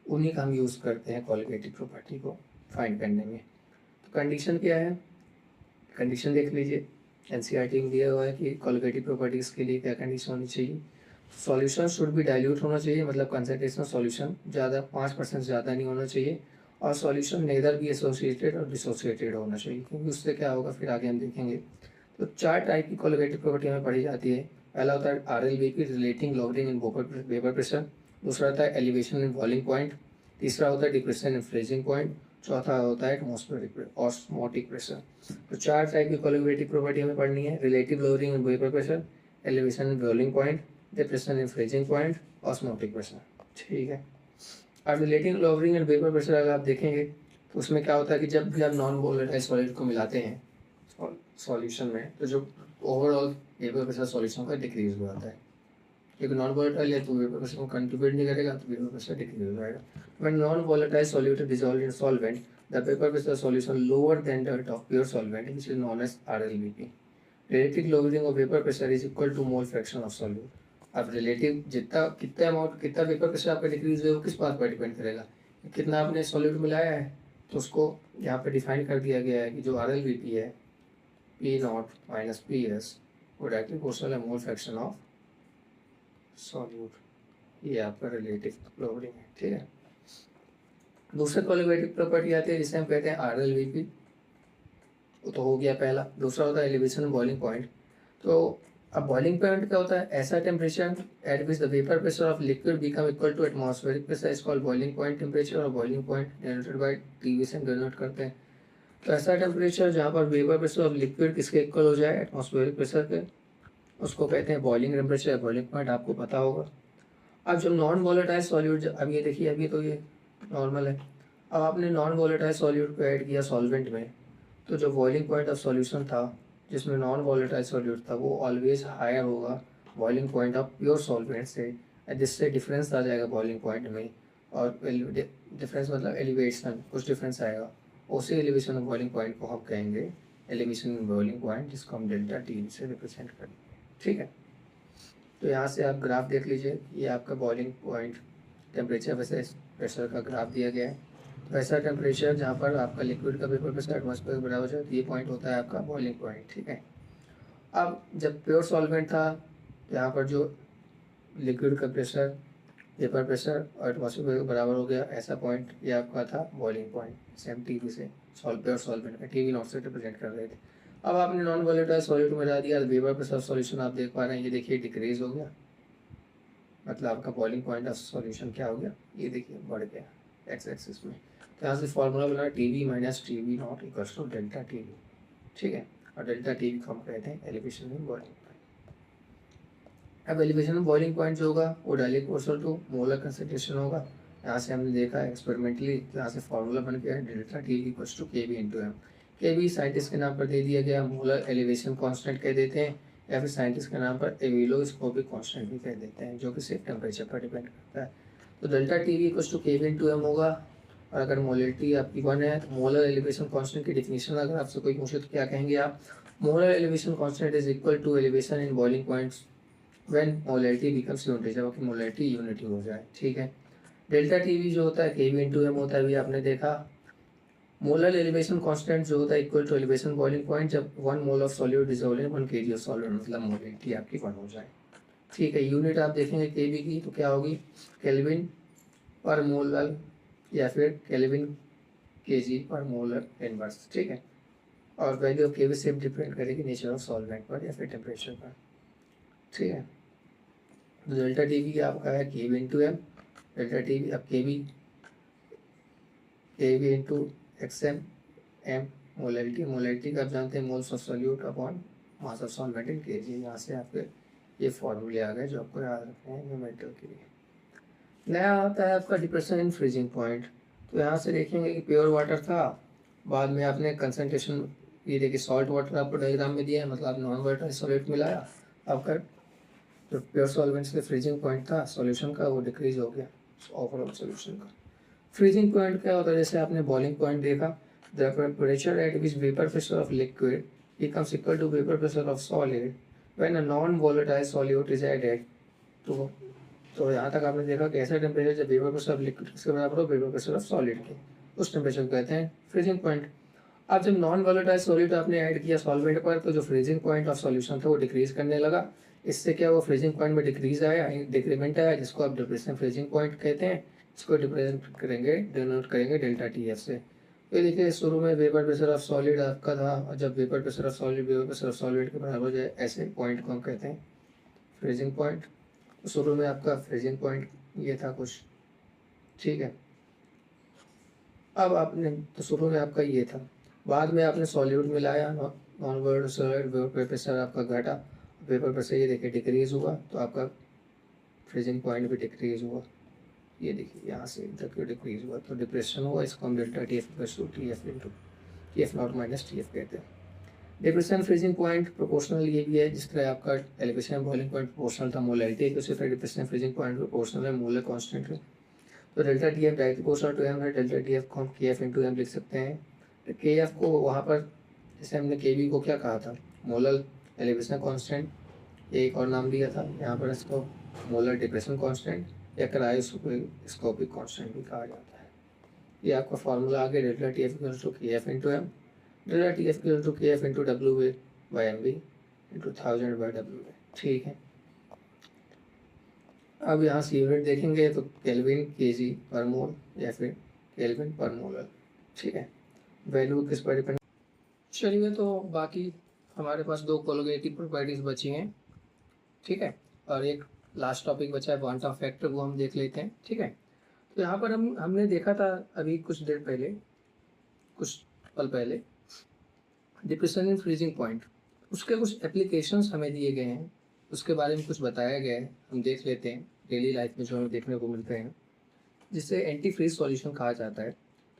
उन्हीं का हम यूज़ करते हैं क्वालिटेटिव प्रॉपर्टी को फाइंड करने में। तो कंडीशन क्या है, कंडीशन देख लीजिए, एनसीईआरटी में दिया हुआ है कि क्वालिटेटिव प्रॉपर्टीज़ के लिए क्या कंडीशन होनी चाहिए। सॉल्यूशन शुड भी डाइल्यूट होना चाहिए, मतलब कंसंट्रेशन सॉल्यूशन ज़्यादा 5% ज़्यादा नहीं होना चाहिए, और सॉल्यूशन नेदर भी एसोसिएटेड और डिसोसिएटेड होना चाहिए, क्योंकि उससे क्या होगा फिर आगे हम देखेंगे। तो 4 टाइप की क्वालिटेटिव प्रॉपर्टी हमें पढ़ी जाती है। पहला होता है RLVP, relating lowering in vapour pressure. दूसरा होता है एलिवेशन इन बॉइलिंग पॉइंट। तीसरा होता है डिप्रेशन इन फ्रीजिंग पॉइंट। चौथा होता है एटमॉस्फेरिक ऑस्मोटिक प्रेशर। तो 4 टाइप की क्वालिटेटिव प्रॉपर्टी हमें पढ़नी है, relative lowering in vapour pressure, elevation in boiling point, depression in freezing point, osmotic pressure. ठीक है, अब relative lowering and vapour pressure अगर आप देखेंगे तो उसमें क्या होता है कि जब भी आप नॉन वोलेटाइल सॉलिड को मिलाते हैं सॉल्यूशन में, तो जो ओवरऑल वेपर प्रेशर सॉल्यूशन का डिक्रीज हो जाता है, क्योंकि नॉन वोलेटाइल है तो वेपर प्रेशर को कंट्रीब्यूट नहीं करेगा, तो वेपर प्रेशर डिक्रीज हो जाएगा। When non volatile solute dissolved in solvent, the vapour pressure solution lower than that of pure solvent, which is known as RLVP। Relative lowering of vapour pressure is equal to mole fraction of solute. अब relative जितना कितना amount कितना vapour pressure आपका decrease हुआ है वो किस बात पर डिपेंड करेगा, कितना आपने सॉल्यूट मिलाया है। तो उसको यहाँ पे डिफाइन कर दिया गया है कि जो RLVP है P0 माइनस PS वो डायरेक्टली प्रोपोर्शनल है मोल फ्रैक्शन ऑफ सॉल्यूट। ये आपका रिलेटिव प्रॉपर्टी है, ठीक है। दूसरा क्वालिटेटिव प्रॉपर्टी आती है जिसे हम कहते हैं आर एल वी पी, तो हो गया पहला। दूसरा होता है एलिवेशन बॉइलिंग पॉइंट। तो अब बॉइलिंग पॉइंट क्या होता है? ऐसा temperature at which the vapour pressure of liquid become equal to atmospheric pressure is called boiling point temperature, और boiling point denoted by TV से डिनोट करते हैं। तो ऐसा टेम्परेचर जहाँ पर वेपर प्रेशर ऑफ लिक्विड किसके इक्वल हो जाए? एटमॉस्फेरिक प्रेशर के, उसको कहते हैं बॉइलिंग टेम्परेचर, बॉइलिंग पॉइंट, आपको पता होगा। अब जब नॉन वॉलेटाइल सॉल्यूट, अब ये देखिए अभी तो ये नॉर्मल है, अब आपने नॉन वॉलेटाइल सॉल्यूट को ऐड किया सॉल्वेंट में, तो जो बॉइलिंग पॉइंट ऑफ सॉल्यूशन था जिसमें नॉन वॉलेटाइल सॉल्यूट था वो ऑलवेज हायर होगा boiling point of pure solvent से, जिससे डिफरेंस आ जाएगा बॉइलिंग पॉइंट में, और डिफरेंस मतलब एलिवेशन, कुछ डिफरेंस आएगा। उसी एलिवेशन ऑफ बॉइलिंग पॉइंट को हम कहेंगे एलिवेशन इन बॉइलिंग पॉइंट, जिसको हम डेल्टा टी से रिप्रेजेंट करेंगे, ठीक है। तो यहाँ से आप ग्राफ देख लीजिए, ये आपका boiling point temperature versus pressure का ग्राफ दिया गया है। तो ऐसा टेम्परेचर जहाँ पर आपका लिक्विड का वेपर प्रेशर एटमॉस्फेयर के बराबर है, ये पॉइंट होता है आपका बॉइलिंग पॉइंट, ठीक है। अब जब प्योर सॉल्वेंट था, यहाँ पर जो लिक्विड का प्रेशर, वेपर प्रेशर और एटमॉस्फेयर के बराबर हो गया, ऐसा पॉइंट ये आपका था boiling point. Same T V से प्योर सॉल्वेंट का टी वी नॉट से रिप्रेजेंट कर रहे थे। अब आपने नॉन वॉलेटाइल सॉल्यूट में डाल दिया, वेपर प्रेशर सॉल्यूशन आप देख पा रहे हैं, ये देखिए डिक्रीज हो गया, मतलब आपका बॉइलिंग पॉइंट ऑफ सॉल्यूशन क्या हो गया? ये देखिए बढ़ गया एक्स एक्सिस में। तो यहाँ से फॉर्मूला बना T V minus T V not equals to delta T V, ठीक है। और डेल्टा टी वी को हम कहते हैं एलिवेशन इन बॉइलिंग पॉइंट। अब एलिवेशन इन बॉइलिंग पॉइंट जो होगा वो directly proportional to molar concentration होगा। यहाँ से हमने देखा एक्सपेरिमेंटली, यहाँ से फॉर्मूला बन गया है delta T V equals to K V into M. K V scientist के नाम पर दे दिया गया, मोलर एलिवेशन कॉन्स्टेंट कह देते हैं, या फिर साइंटिस्ट के नाम पर एविलोस्कोपिक कांस्टेंट भी कह देते हैं, जो कि सिर्फ टेम्परेचर पर डिपेंड करता है। तो delta T V equals to K V into M होगा। और अगर मोलरिटी आपकी 1 है तो मोलर एलिवेशन कांस्टेंट की डिफिनीशन अगर आपसे कोई पूछे तो क्या कहेंगे आप? Molar elevation constant is equal to elevation in boiling points when molarity becomes unit, जब आपकी मोलरिटी यूनिटी हो जाए, ठीक है। डेल्टा टी वी जो होता है के वी इंटू एम होता है, अभी आपने देखा। मोलर एलिवेशन कांस्टेंट जो होता है equal to elevation boiling point जब 1 mole of solute dissolve in 1 kg of solute, मतलब मोलरिटी आपकी 1 हो जाए, ठीक है। यूनिट आप देखेंगे केवी की तो क्या होगी? केल्विन पर मोलर या फिर केल्विन केजी पर मोलर इनवर्स, ठीक है। और वैल्यू ऑफ केवी सिर्फ डिपेंड करेगी नेचर ऑफ सॉल्वेंट पर या फिर टेम्परेचर पर, ठीक है। तो डेल्टा टी वी आपका है K V into M, delta T V अब K V into X M, M molarity, molarity का आप जानते हैं moles of solute upon mass of solvent in KG. यहाँ से आपके ये फॉर्मूले आ गए जो आपको याद रखने हैं न्यूमेरिकल के लिए। नया आता है आपका डिप्रेशन इन फ्रीजिंग पॉइंट। तो यहाँ से देखेंगे कि प्योर वाटर था, बाद में आपने कंसनट्रेशन, ये देखिए सॉल्ट वाटर आपको डायग्राम में दिया है, मतलब आप नॉन वाटर सॉल्यूट मिलाया, आपका जो प्योर सॉल्वेंट्स के फ्रीजिंग पॉइंट था सॉल्यूशन का वो डिक्रीज हो गया ओवरऑल सॉल्यूशन का। फ्रीजिंग पॉइंट क्या होता है? जैसे आपने बॉइलिंग पॉइंट देखा, the temperature at which vapour pressure of liquid becomes equal to vapor pressure of solid when a non-volatile solute is added। तो यहाँ तक आपने देखा कि ऐसा टेम्परेचर जब वेपर प्रेशर ऑफ लिक्विड किसके बराबर हो? वेपर प्रेशर ऑफ सॉलिड के, उस टेम्परेचर को कहते हैं फ्रीजिंग पॉइंट। अब जब नॉन वोलेटाइल सॉलिड आपने ऐड किया सॉल्वेंट पर, तो जो फ्रीजिंग पॉइंट ऑफ सॉल्यूशन था वो डिक्रीज करने लगा। इससे क्या हुआ? फ्रीजिंग पॉइंट में डिक्रीज आया, डिक्रीमेंट आया, जिसको आप डिप्रेशन फ्रीजिंग पॉइंट कहते हैं। इसको डिप्रेजेंट करेंगे, डिनोट करेंगे डेल्टा टी एफ से। तो देखिए शुरू में वेपर प्रेशर ऑफ सॉलिड आपका था, और जब vapour pressure of solid vapour pressure of solid के बराबर हो जाए, ऐसे पॉइंट को हम कहते हैं फ्रीजिंग पॉइंट। तो शुरू में आपका फ्रीजिंग पॉइंट ये था कुछ, ठीक है। अब आपने तो शुरू में आपका ये था, बाद में आपने सॉल्यूट मिलाया, non volatile solid, vapour pressure आपका घटा, वेपर प्रेशर ये देखिए डिक्रीज हुआ, तो आपका फ्रीजिंग पॉइंट भी डिक्रीज हुआ। ये देखिए यहाँ से तक डिक्रीज हुआ तो डिप्रेशन हुआ, इसको हम delta T F plus two T F into T F not minus T F कहते हैं। डिप्रेशन फ्रीजिंग पॉइंट प्रोपोर्शनल ये भी है, जिस तरह आपका एलिवेशन बॉइलिंग पॉइंट प्रोपोर्शनल था मोलरिटी के, उसी तरह डिप्रेशन फ्रीजिंग पॉइंट प्रोपोर्शनल है मोलर कांस्टेंट है। तो delta T F direct proportional to M है, डेल्टा टी एफ को हम के एफ इंटू एम लिख सकते हैं। तो के एफ को वहाँ पर जैसे हमने के बी को क्या कहा था? मोलर एलिवेशन कॉन्स्टेंट, एक और नाम दिया था, यहाँ पर इसको मोलर डिप्रेशन कॉन्स्टेंट या क्रायोस्कोपिक कांस्टेंट भी कहा जाता है। ये आपका फार्मूला आ गया delta T F equal to K F into M, delta T F equal to K F into W by M B. Into 1000/W में। ठीक है, अब यहाँ से यूनिट देखेंगे तो केल्विन केजी पर मोल या फिर केल्विन पर मोलर। ठीक है, वैल्यू किस पर डिपेंड। चलिए, तो बाकी हमारे पास दो कोलिगेटिव प्रॉपर्टीज बची हैं। ठीक है, और एक लास्ट टॉपिक बचा है क्वांटम फैक्टर, वो हम देख लेते हैं। ठीक है, तो यहाँ पर हमने देखा था अभी कुछ देर पहले, कुछ पल पहले, डिप्रेशन इन फ्रीजिंग पॉइंट। उसके कुछ एप्लीकेशंस हमें दिए गए हैं, उसके बारे में कुछ बताया गया है, हम देख लेते हैं डेली लाइफ में जो हमें देखने को मिलते हैं, जिसे एंटी फ्रीज सॉल्यूशन कहा जाता है।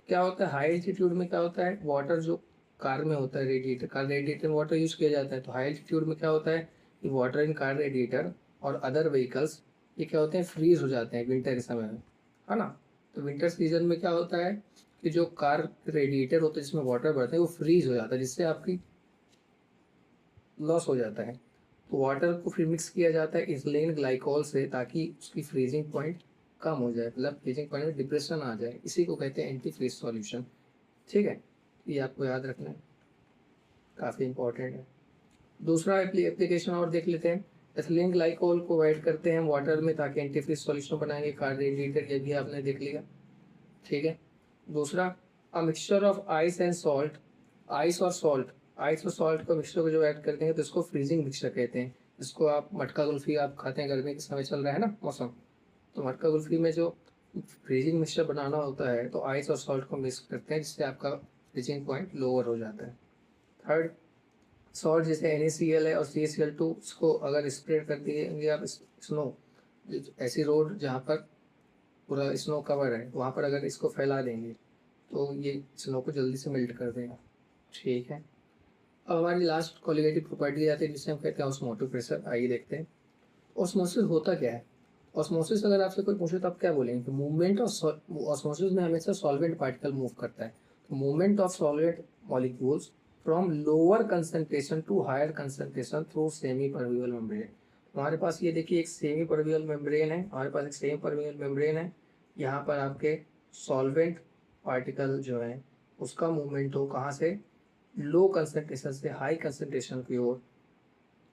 क्या होता है, हाई एल्टीट्यूड में क्या होता है, वाटर जो कार में होता है, रेडिएटर में वाटर यूज किया जाता है, तो हाई एल्टीट्यूड में क्या होता है कि वाटर इन कार रेडिएटर और अदर व्हीकल्स ये क्या होते हैं, फ्रीज हो जाते हैं विंटर के समय में, है ना। तो विंटर सीजन में क्या होता है कि जो कार रेडिएटर होता है जिसमें वाटर भरते हैं वो फ्रीज हो जाता है, जिससे आपकी लॉस हो जाता है। तो वाटर को फिर मिक्स किया जाता है इथिलीन ग्लाइकोल से, ताकि उसकी फ्रीजिंग पॉइंट कम हो जाए, मतलब फ्रीजिंग पॉइंट में डिप्रेशन आ जाए। इसी को कहते हैं एंटी फ्रीज सॉल्यूशन। ठीक है, ये आपको याद रखना है, काफ़ी इंपॉर्टेंट है। दूसरा एप्लीकेशन और देख लेते हैं। एथिलीन ग्लाइकोल को ऐड करते हैं वाटर में ताकि एंटी फ्रीज सॉल्यूशन बनाएंगे, कार्बोरेटर, ये भी आपने देख लिया। ठीक है, दूसरा, a mixture of ice and salt. Ice और सॉल्ट, आइस और सॉल्ट को मिक्सचर को जो ऐड करते हैं तो इसको फ्रीजिंग मिक्सचर कहते हैं। इसको आप मटका कुल्फी आप खाते हैं, गर्मी के समय चल रहा है ना मौसम, तो मटका कुल्फी में जो फ्रीजिंग मिक्सचर बनाना होता है तो आइस और सॉल्ट को मिक्स करते हैं, जिससे आपका फ्रीजिंग पॉइंट लोअर हो जाता है। थर्ड, सॉल्ट जैसे NaCl है और CaCl2, उसको अगर स्प्रेड कर दिए आप स्नो, ऐसी रोड जहाँ पर पूरा स्नो कवर है वहाँ पर अगर इसको फैला देंगे तो ये स्नो को जल्दी से मेल्ट कर देगा। ठीक है, अब हमारी लास्ट कोलिगेटिव प्रॉपर्टी आती है जिसे हम कहते हैं ऑस्मोटिक प्रेशर। आइए देखते हैं ऑस्मोसिस होता क्या है। ऑस्मोसिस अगर आपसे कोई पूछे तो आप क्या बोलेंगे कि मूवमेंट ऑफ ऑस्मोसिस में हमेशा सॉल्वेंट पार्टिकल मूव करता है। तो movement of solvent molecules from lower concentration to higher concentration through semi परवियल मेम्ब्रेन। हमारे पास ये देखिए एक सेमी परवियल मेम्ब्रेन है, हमारे पास एक सेमी परवियल मेम्ब्रेन है। यहाँ पर आपके सॉल्वेंट पार्टिकल जो है उसका मूवमेंट हो कहाँ से, लो कंसंट्रेशन से हाई कंसंट्रेशन की ओर,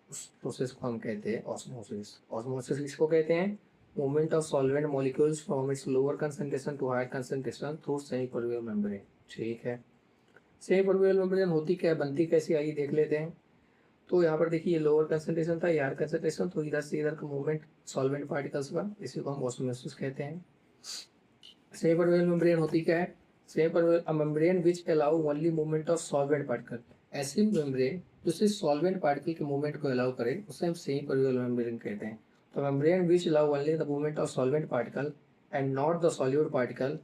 उस प्रोसेस को हम कहते हैं ऑस्मोसिस। ऑस्मोसिस किसको कहते हैं, movement of solvent molecules from its lower concentration to higher concentration through semi परवियल मेम्ब्रेन। ठीक है, सेमी परवियल मेम्ब्रेन होती क्या है, बनती कैसी, आइए देख लेते हैं। तो यहाँ पर देखिए लोअर कंसंट्रेशन था, हायर कंसंट्रेशन, तो इधर से इधर का मूवमेंट सॉल्वेंट पार्टिकल्स का, इसी को हम ऑस्मोसिस कहते हैं। सेमी परवियल मेम्ब्रेन होती क्या है, सेमी परवियल membrane which allow only movement of solvent particle. ऐसी मेम्ब्रेन जो सिर्फ सॉल्वेंट पार्टिकल के मूवमेंट को अलाउ करे उसे हम सेमी परवियल मेम्ब्रेन कहते हैं। तो membrane which allow only the movement of solvent particle and not the solute particle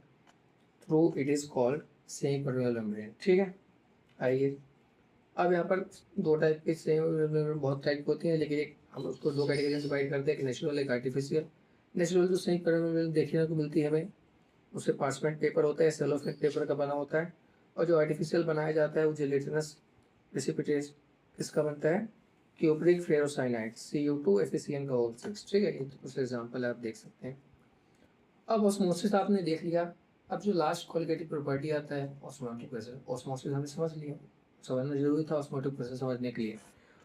through it is called semi परवियल मेम्ब्रेन। ठीक है, आइए अब यहाँ पर दो टाइप की सेमी परवियल मेम्ब्रेन, बहुत टाइप होती हैं, लेकिन एक हम उसको दो कैटेगरी में डिवाइड करते हैं, एक नेचुरल एक आर्टिफिशियल। नेचुरल जो सेमी परवियल मेम्ब्रेन देखने को मिलती है हमें, उससे पार्चमेंट पेपर होता है, सेलोफेन पेपर का बना होता है। और जो आर्टिफिशियल बनाया जाता है वो जेलेटिनस प्रेसिपिटेट किसका बनता है, क्यूप्रिक फेरोसाइनाइड Cu2 FeCN का O6। ठीक है, कुछ एग्जांपल आप देख सकते हैं। अब ऑस्मोसिस आपने देख लिया, अब जो लास्ट क्वालिटेटिव प्रॉपर्टी आता है ऑस्मोटिक प्रेशर। ऑस्मोसिस हमने समझ लिया, समझना जरूरी था ऑस्मोटिक प्रेशर समझने के लिए।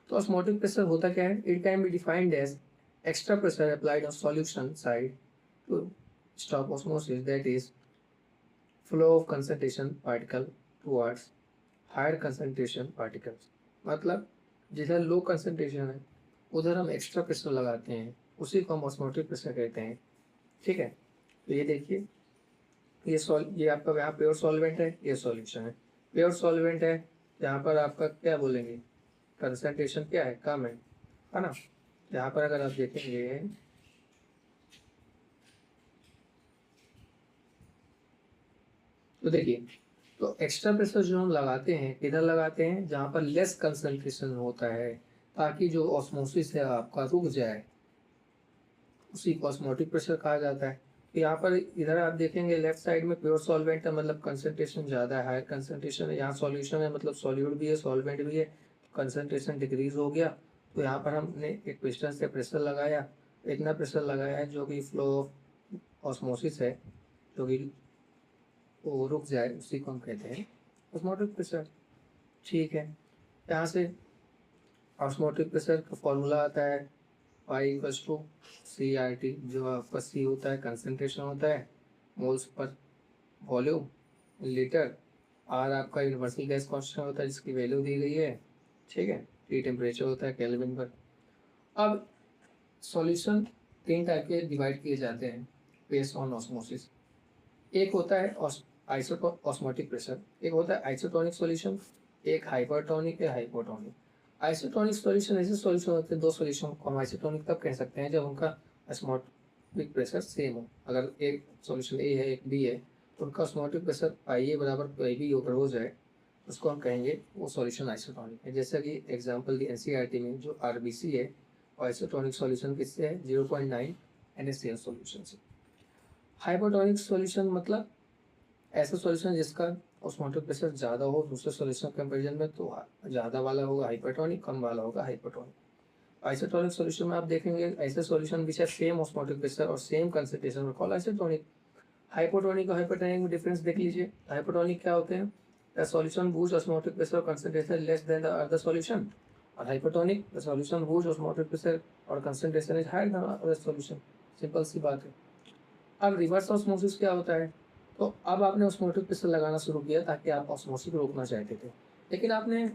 तो ऑस्मोटिक प्रेशर होता क्या है, it can be defined as extra pressure applied on solution side to stop osmosis, that is flow of concentration particle towards higher concentration particles। मतलब जिधर लो कंसंट्रेशन है उधर हम एक्स्ट्रा प्रेशर लगाते हैं, उसी को हम ऑस्मोटिक प्रेशर कहते हैं। ठीक है, तो ये देखिए ये आपका यहाँ प्योर सॉल्वेंट है, ये सॉल्यूशन है। प्योर सॉल्वेंट है यहाँ पर आपका क्या बोलेंगे, कंसंट्रेशन क्या है, कम है ना। यहाँ पर अगर आप देखेंगे तो देखिए, तो एक्स्ट्रा प्रेशर जो हम लगाते हैं किधर लगाते हैं, जहाँ पर लेस कंसंट्रेशन होता है, ताकि जो ऑस्मोसिस है आपका रुक जाए, उसी को ऑस्मोटिक प्रेशर कहा जाता है। तो यहाँ पर इधर आप देखेंगे लेफ्ट साइड में प्योर सॉल्वेंट है, मतलब कंसंट्रेशन ज़्यादा है, हायर कंसंट्रेशन है। यहाँ सॉल्यूशन है, मतलब सॉल्यूट भी है सॉल्वेंट भी है, कंसंट्रेशन डिक्रीज हो गया। तो यहाँ पर हमने एक पिस्टन से प्रेशर लगाया, इतना प्रेशर लगाया है जो कि फ्लो ऑफ ऑस्मोसिस है, जो कि वो रुक जाए, उसी को हम कहते हैं ऑस्मोटिक प्रेशर। ठीक है, यहाँ से ऑस्मोटिक प्रेशर का फॉर्मूला आता है pi equals to C R T, जो आपका सी होता है कंसनट्रेशन होता है moles per volume litre, R आपका यूनिवर्सल गैस कांस्टेंट होता है जिसकी वैल्यू दी गई है, ठीक है। टी टेम्परेचर होता है केल्विन पर। अब सॉल्यूशन तीन टाइप के डिवाइड किए जाते हैं बेस्ड ऑन ऑस्मोसिस। एक होता है ऑस्मोटिक प्रेशर, एक होता है आइसोटोनिक सॉल्यूशन, एक हाइपरटोनिक या हाइपोटोनिक। आइसोटोनिक सॉल्यूशन ऐसे सॉल्यूशन होते हैं, दो सॉल्यूशन को हम आइसोटोनिक तब कह सकते हैं जब उनका ऑस्मोटिक प्रेशर सेम हो। अगर एक सॉल्यूशन ए है एक बी है तो उनका ऑस्मोटिक प्रेशर आई ए बराबर आई बी अगर हो जाए उसको हम कहेंगे वो सॉल्यूशन आइसोटोनिक है। जैसा कि एग्जांपल दी एनसीईआरटी में जो आरबीसी है आइसोटोनिक सॉल्यूशन किससे है 0.9 NaCl सॉल्यूशन से। हाइपोटोनिक सॉल्यूशन मतलब ऐसा सॉल्यूशन जिसका ऑस्मोटिक प्रेशर ज़्यादा हो दूसरे सॉल्यूशन कंपेरिजन में, तो ज़्यादा वाला होगा हाइपरटोनिक, कम वाला होगा हाइपोटोनिक। आइसोटोनिक सॉल्यूशन में आप देखेंगे ऐसे सॉल्यूशन विच है सेम ऑस्मोटिक प्रेशर और सेम कंसंट्रेशन में कॉल आइसोटोनिक। हाइपोटोनिक और हाइपरटोनिक में डिफरेंस देख लीजिए। हाइपोटोनिक क्या होते हैं, the solution whose osmotic pressure concentration less than the other solution, और hypotonic the solution whose osmotic pressure और concentration is higher than other solution। Simple सी बात है। अब रिवर्स ऑस्मोसिस क्या होता है, तो अब आपने ऑस्मोटिक प्रेशर लगाना शुरू किया ताकि आप ऑस्मोसिस रोकना चाहते थे, लेकिन आपने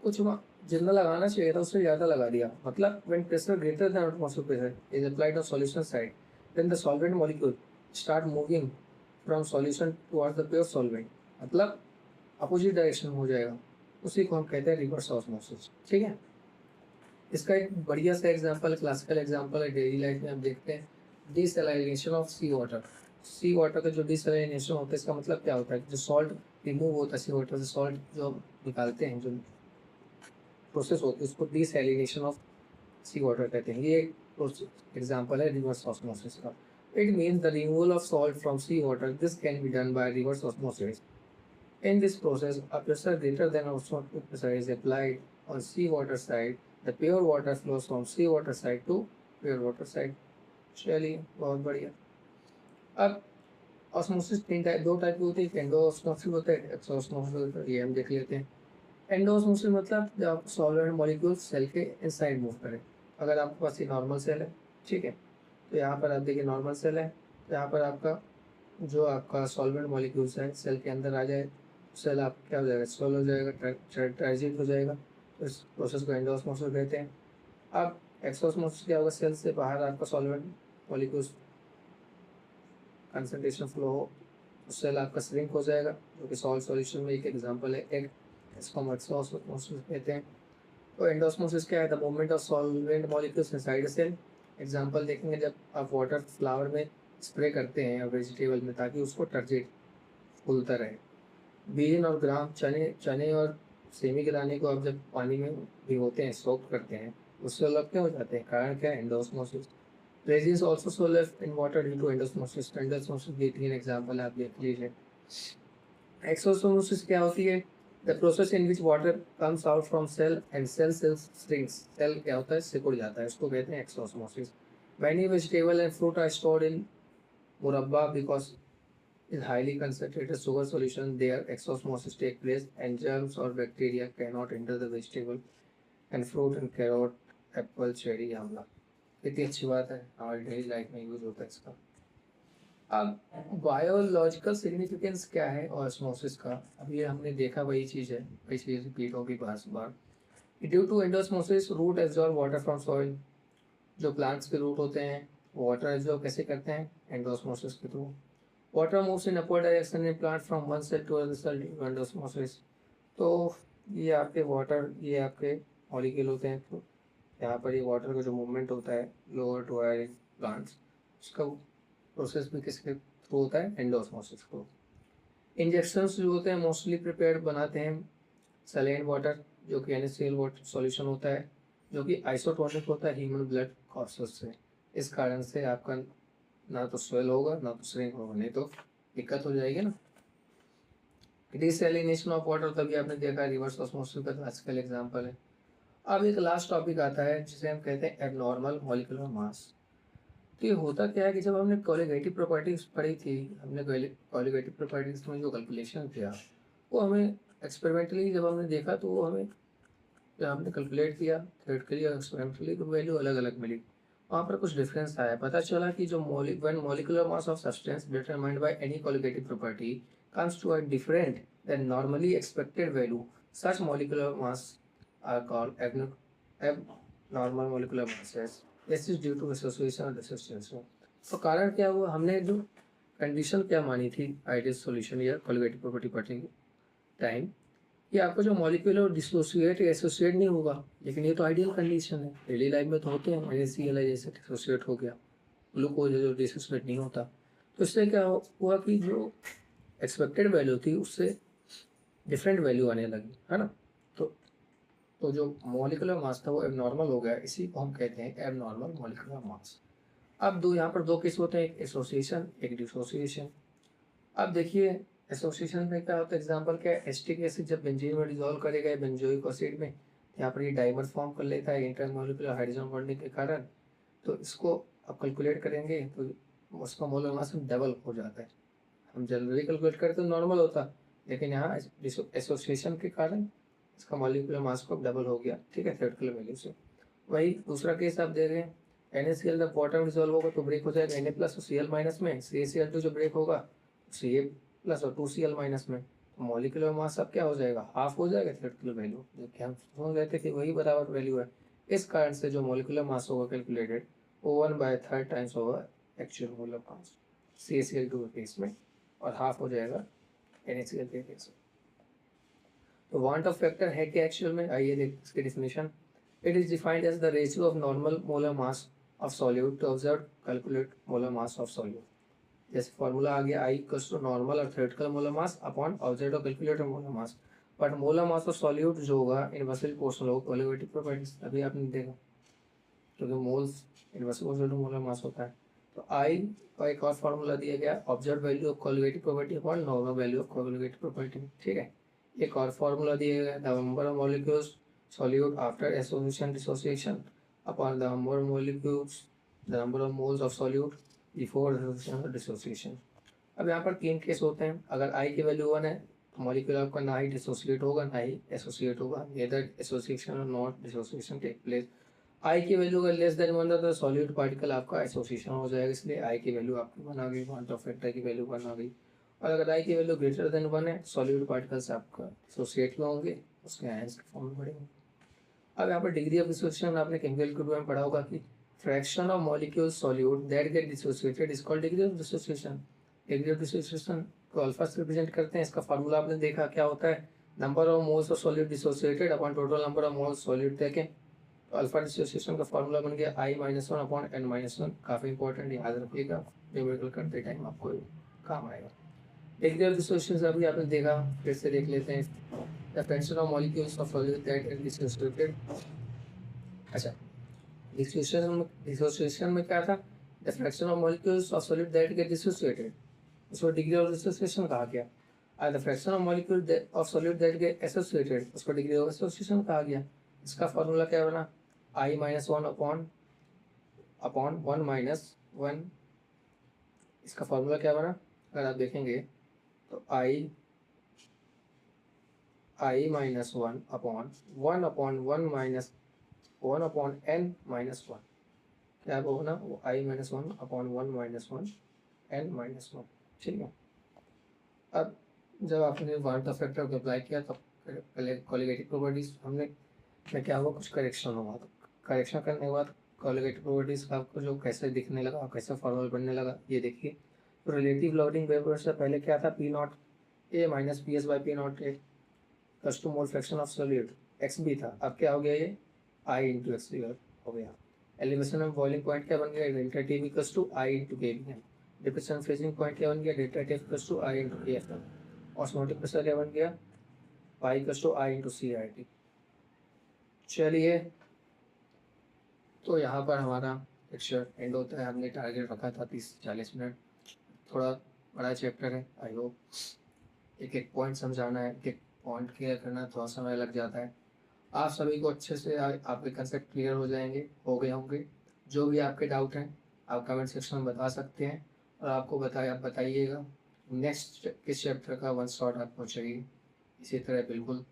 कुछ जितना लगाना चाहिए था उससे ज़्यादा लगा दिया। मतलब when pressure greater than atmospheric pressure is applied on solution side then the solvent molecule start moving from solution towards the pure solvent. मतलब अपोजिट डायरेक्शन हो जाएगा, उसी को हम कहते हैं रिवर्स ऑस्मोसिस, ठीक है। इसका एक बढ़िया सा एग्जांपल क्लासिकल एग्जांपल है डेली लाइफ में हम देखते हैं desalination of sea water. Sea water का जो डिसैलिनेशन होता है इसका मतलब क्या होता है, जो सॉल्ट रिमूव होता है सी वाटर से, सॉल्ट जो निकालते हैं, जो प्रोसेस होती है उसको डिसैलिनेशन ऑफ सी वाटर कहते हैं। ये एक एग्जांपल है रिवर्स ऑस्मोसिस का। It means the removal of salt from sea water, this can be done by reverse osmosis. In this process, a pressure greater than osmotic pressure is applied on seawater side. The pure water flows from seawater side to pure water side. चलिए बहुत बढ़िया। अब osmosis दो type की होती है, endosmosis होता है, एक्सोऑस्मोसिस होता है। ये हम देख लेते हैं। एंडोऑस्मोसिस मतलब जब सॉल्वेंट मॉलिक्यूल सेल के इनसाइड मूव करें। अगर आपके पास ये नॉर्मल सेल है, ठीक है, तो यहाँ पर आप देखिए नॉर्मल सेल है, तो यहाँ पर आपका जो आपका सॉल्वेंट मॉलिक्यूल्स है सेल के अंदर आ जाए, सेल आप क्या हो जाएगा, सोल हो जाएगा, ट्रांजिट हो जाएगा, तो इस प्रोसेस को एंडोऑस्मोसिस कहते हैं। अब एक्सोऑस्मोसिस क्या होगा, सेल से बाहर आपका सॉल्वेंट मॉलिक्यूल्स कंसंट्रेशन फ्लो हो तो सेल आपका श्रिंक हो जाएगा, जो कि सॉल्ट सॉल्यूशन में एक एग्जांपल है एग, इसको हम एक्सोऑस्मोसिस कहते हैं। तो एंडोऑस्मोसिस क्या है, the movement of solvent molecules inside cell. Example देखेंगे जब आप वाटर फ्लावर में स्प्रे करते हैं या वेजिटेबल में ताकि उसको टर्जिट फूलता रहे। बीन और ग्राम चने चने और सेमी के दाने को आप जब पानी में भिगोते हैं सोक करते हैं उससे अलग क्या हो जाते हैं, कारण क्या है, endosmosis. Raisins also swell in water due to endosmosis. Endosmosis की तीन एग्जांपल आप देख लीजिए। एक्सोस्मोसिस क्या होती है, the process in which water comes out from cell and cell shrinks. Cell क्या होता है, सिकुड़ जाता है, उसको कहते हैं exosmosis. Many vegetable and fruit are stored in murabba because in highly concentrated sugar solution, their exosmosis take place and germs or bacteria cannot enter the vegetable and fruit and carrot, apple, cherry, आंवला। कितनी अच्छी बात है, हमारी daily life में use होता है इसका। अब बायोलॉजिकल सिग्निफिकेंस क्या है ऑस्मोसिस का, अब ये हमने देखा वही चीज़ है, वही चीज़ रिपीट होगी बार बार। Due to endosmosis root absorb water from soil. जो प्लांट्स के रूट होते हैं वाटर एब्जॉर्ब कैसे करते हैं, एंडोस्मोसिस के थ्रू। Water moves in upward direction in plant from one cell to other cell due to endosmosis. तो ये आपके वाटर, ये आपके मॉलिक्यूल होते हैं, तो यहाँ पर ये वाटर का जो मूवमेंट होता है lower to higher in plants, उसका प्रोसेस भी किसके थ्रू होता है, एंडोस्मोसिस थ्रू। इंजेक्शंस जो होते हैं मोस्टली प्रिपेयर्ड बनाते हैं सैलाइन वाटर, जो कि NaCl वाटर सॉल्यूशन होता है, जो कि आइसोटोनिक होता है ह्यूमन ब्लड कॉर्पस से। इस कारण से आपका ना तो स्वेल होगा ना तो श्रिंक होगा, नहीं तो दिक्कत हो जाएगी ना। डिसैलिनेशन ऑफ वाटर तभी आपने देखा, रिवर्स ऑस्मोसिस का क्लासिकल एग्जांपल है। अब एक लास्ट टॉपिक आता है जिसे हम कहते हैं एबनॉर्मल मॉलिक्यूलर मास। तो ये होता क्या है कि जब हमने कॉलिगेटिव प्रॉपर्टीज पढ़ी थी, हमने कॉलिगेटिव प्रॉपर्टीज में जो कैलकुलेशन किया वो हमें एक्सपेरिमेंटली जब हमने देखा तो वो हमें जब आपने कैलकुलेट किया थ्योरेटिकली और एक्सपेरिमेंटली तो वैल्यू अलग अलग मिली, वहाँ पर कुछ डिफरेंस आया। पता चला कि जो when molecular mass of substance determined by any qualitative property comes to a different than normally expected value, such molecular mass are called abnormal molecular masses. This is due to association और dissociation। तो कारण क्या हुआ, हमने जो condition क्या मानी थी आइडियल सॉल्यूशन या कोलिगेटिव प्रॉपर्टी पढ़ने टाइम, कि आपका जो मॉलिक्यूल डिसोसिएट एसोसिएट नहीं होगा, लेकिन ये तो आइडियल कंडीशन है, डेली लाइफ में तो होते हैं NaCl जैसे डिसोसिएट हो गया, ग्लूकोज जो डिसोसिएट नहीं होता। तो इससे क्या हुआ कि जो एक्सपेक्टेड वैल्यू थी उससे डिफरेंट वैल्यू आने लगी, है ना। तो तो जो मॉलिक्यूलर मास था वो एबनॉर्मल हो गया, इसी को हम कहते हैं एबनॉर्मल मॉलिक्यूलर मास। अब यहाँ पर दो केस होते हैं, एक एसोसिएशन एक डिसोसिएशन। अब देखिए एसोसिएशन में क्या होता है, एग्जांपल क्या है, एसिटिक एसिड जब बेंजीन में डिसॉल्व करेगा बेंजोइक एसिड में, यहाँ पर ये डाइमर फॉर्म कर लेता है इंटरमॉलिक्यूलर हाइड्रोजन बॉन्डिंग के कारण। तो इसको अब कैलकुलेट करेंगे तो उसका मोलर मास डबल हो जाता है। हम जनरली कैलकुलेट करते तो नॉर्मल होता, लेकिन यहाँ एसोसिएशन के कारण इसका मॉलिक्यूलर मास को डबल हो गया, ठीक है, थ्योरेटिकल वैल्यू से। वही दूसरा केस आप दे रहे हैं, NaCl जब वाटर में डिसॉल्व होगा तो ब्रेक हो जाएगा Na प्लस और Cl माइनस में, CaCl2 जो ब्रेक होगा Ca प्लस और 2Cl माइनस में, तो मॉलिक्यूलर मास अब क्या हो जाएगा, हाफ हो जाएगा थ्योरेटिकल वैल्यू, जबकि हम सोच रहे थे कि वही बराबर वैल्यू है। इस कारण से जो मॉलिक्यूलर मास होगा कैलकुलेटेड वो 1/3 टाइम्स होगा एक्चुअल मोलर मास CaCl2 के केस में, और हाफ हो जाएगा NaCl के केस में। तो वांट ऑफ फैक्टर है कि एक्चुअल में, आइए देख इसकी definition. It is defined as the ratio of normal molar mass of solute to observe calculate molar mass of solute. जैसे फॉर्मूला आ गया I इक्वल्स टू नॉर्मल और theoretical molar mass upon observe और calculated molar mass, but molar mass of solute जो होगा inversely proportional होगा colligative properties, अभी आपने देखा, क्योंकि moles inversely proportional to molar mass होता है। तो I का एक और फॉर्मूला दिया गया, observe value of colligative property upon normal value of colligative property, ठीक है। एक और फॉर्मूला दिया गया, the number of molecules solute after association dissociation upon the number of molecules the number of moles of solute before association और dissociation. अब यहाँ पर तीन केस होते हैं, अगर I की वैल्यू 1 है तो मॉलिक्यूल आपका ना ही डिसोसिएट होगा ना ही एसोसिएट होगा, नेदर एसोसिएशन और not dissociation take place. I की वैल्यू अगर लेस देन 1 है तो सॉल्यूट पार्टिकल आपका एसोसिएशन हो जाएगा, इसलिए I की वैल्यू आपकी 1 आ गई, वांट ऑफ फैक्टर की वैल्यू 1 आ गई। और अगर I की वैल्यू ग्रेटर देन 1 है सॉल्यूट पार्टिकल्स आपका डिसोसिएट में होंगे, उसके आयंस के फॉर्म में बढ़ेंगे। अब यहाँ पर डिग्री ऑफ डिसोसिएशन आपने केमिकल ग्रुप में पढ़ा होगा कि fraction of molecule solute that get dissociated is called degree of dissociation. Degree of dissociation को अल्फा से रिप्रेजेंट करते हैं, इसका फार्मूला आपने देखा क्या होता है, number of moles of solute dissociated upon total number of moles solute देखें, तो अल्फा डिसोसिएशन का फार्मूला बन गया I-1 अपॉन N-1। काफ़ी इंपॉर्टेंट, याद रखिएगा, न्यूमेरिकल करते टाइम आपको काम आएगा। डिग्री ऑफ डिसोसिएशन अभी आपने देखा, फिर से देख लेते हैं, the fraction of molecules of solute that get dissociated. अच्छा, डिसोसिएशन में क्या था, the fraction of molecules of solute that get dissociated, उसको डिग्री ऑफ डिसोसिएशन कहा गया। और the fraction of molecule of solute that get associated, उसको degree of association कहा गया। इसका फार्मूला क्या बना, I-1 अपॉन 1-1। इसका फार्मूला क्या बना, अगर आप देखेंगे तो I-1 अपॉन 1 अपॉन N-1, क्या होगा ना, वो I-1 अपॉन 1 - 1 N-1, ठीक है। अब जब आपने वांट ऑफ फैक्टर को अप्लाई किया तब कोलिगेटिव प्रॉपर्टीज हमने में क्या हुआ, कुछ करेक्शन हुआ, तो करेक्शन करने के बाद कोलिगेटिव प्रॉपर्टीज का आपको जो कैसे दिखने लगा, कैसे फॉर्मूला बनने लगा, ये देखिए। तो रिलेटिव लोडिंग वेपर से पहले क्या था, P0A minus PS/P0A plus two mole fraction of solute XB था, अब क्या हो गया, ये I इंटू XB हो गया। एलिवेशन ऑफ बॉइलिंग पॉइंट क्या बन गया, delta T equals to I into KBM। Depression freezing point क्या बन गया, delta T equals to I into KFM। Osmotic pressure क्या बन गया, pi equals to I into CRT। चलिए, तो यहाँ पर हमारा लेक्चर एंड होता है। हमने टारगेट रखा था 30-40 मिनट, थोड़ा बड़ा चैप्टर है, आई होप एक एक पॉइंट समझाना है, एक एक पॉइंट क्लियर करना थोड़ा समय लग जाता है। आप सभी को अच्छे से आपके कंसेप्ट क्लियर हो जाएंगे, हो गए होंगे। जो भी आपके डाउट हैं आप कमेंट सेक्शन में बता सकते हैं, और आपको बताइएगा नेक्स्ट किस चैप्टर का वन शॉट आपको चाहिए, इसी तरह बिल्कुल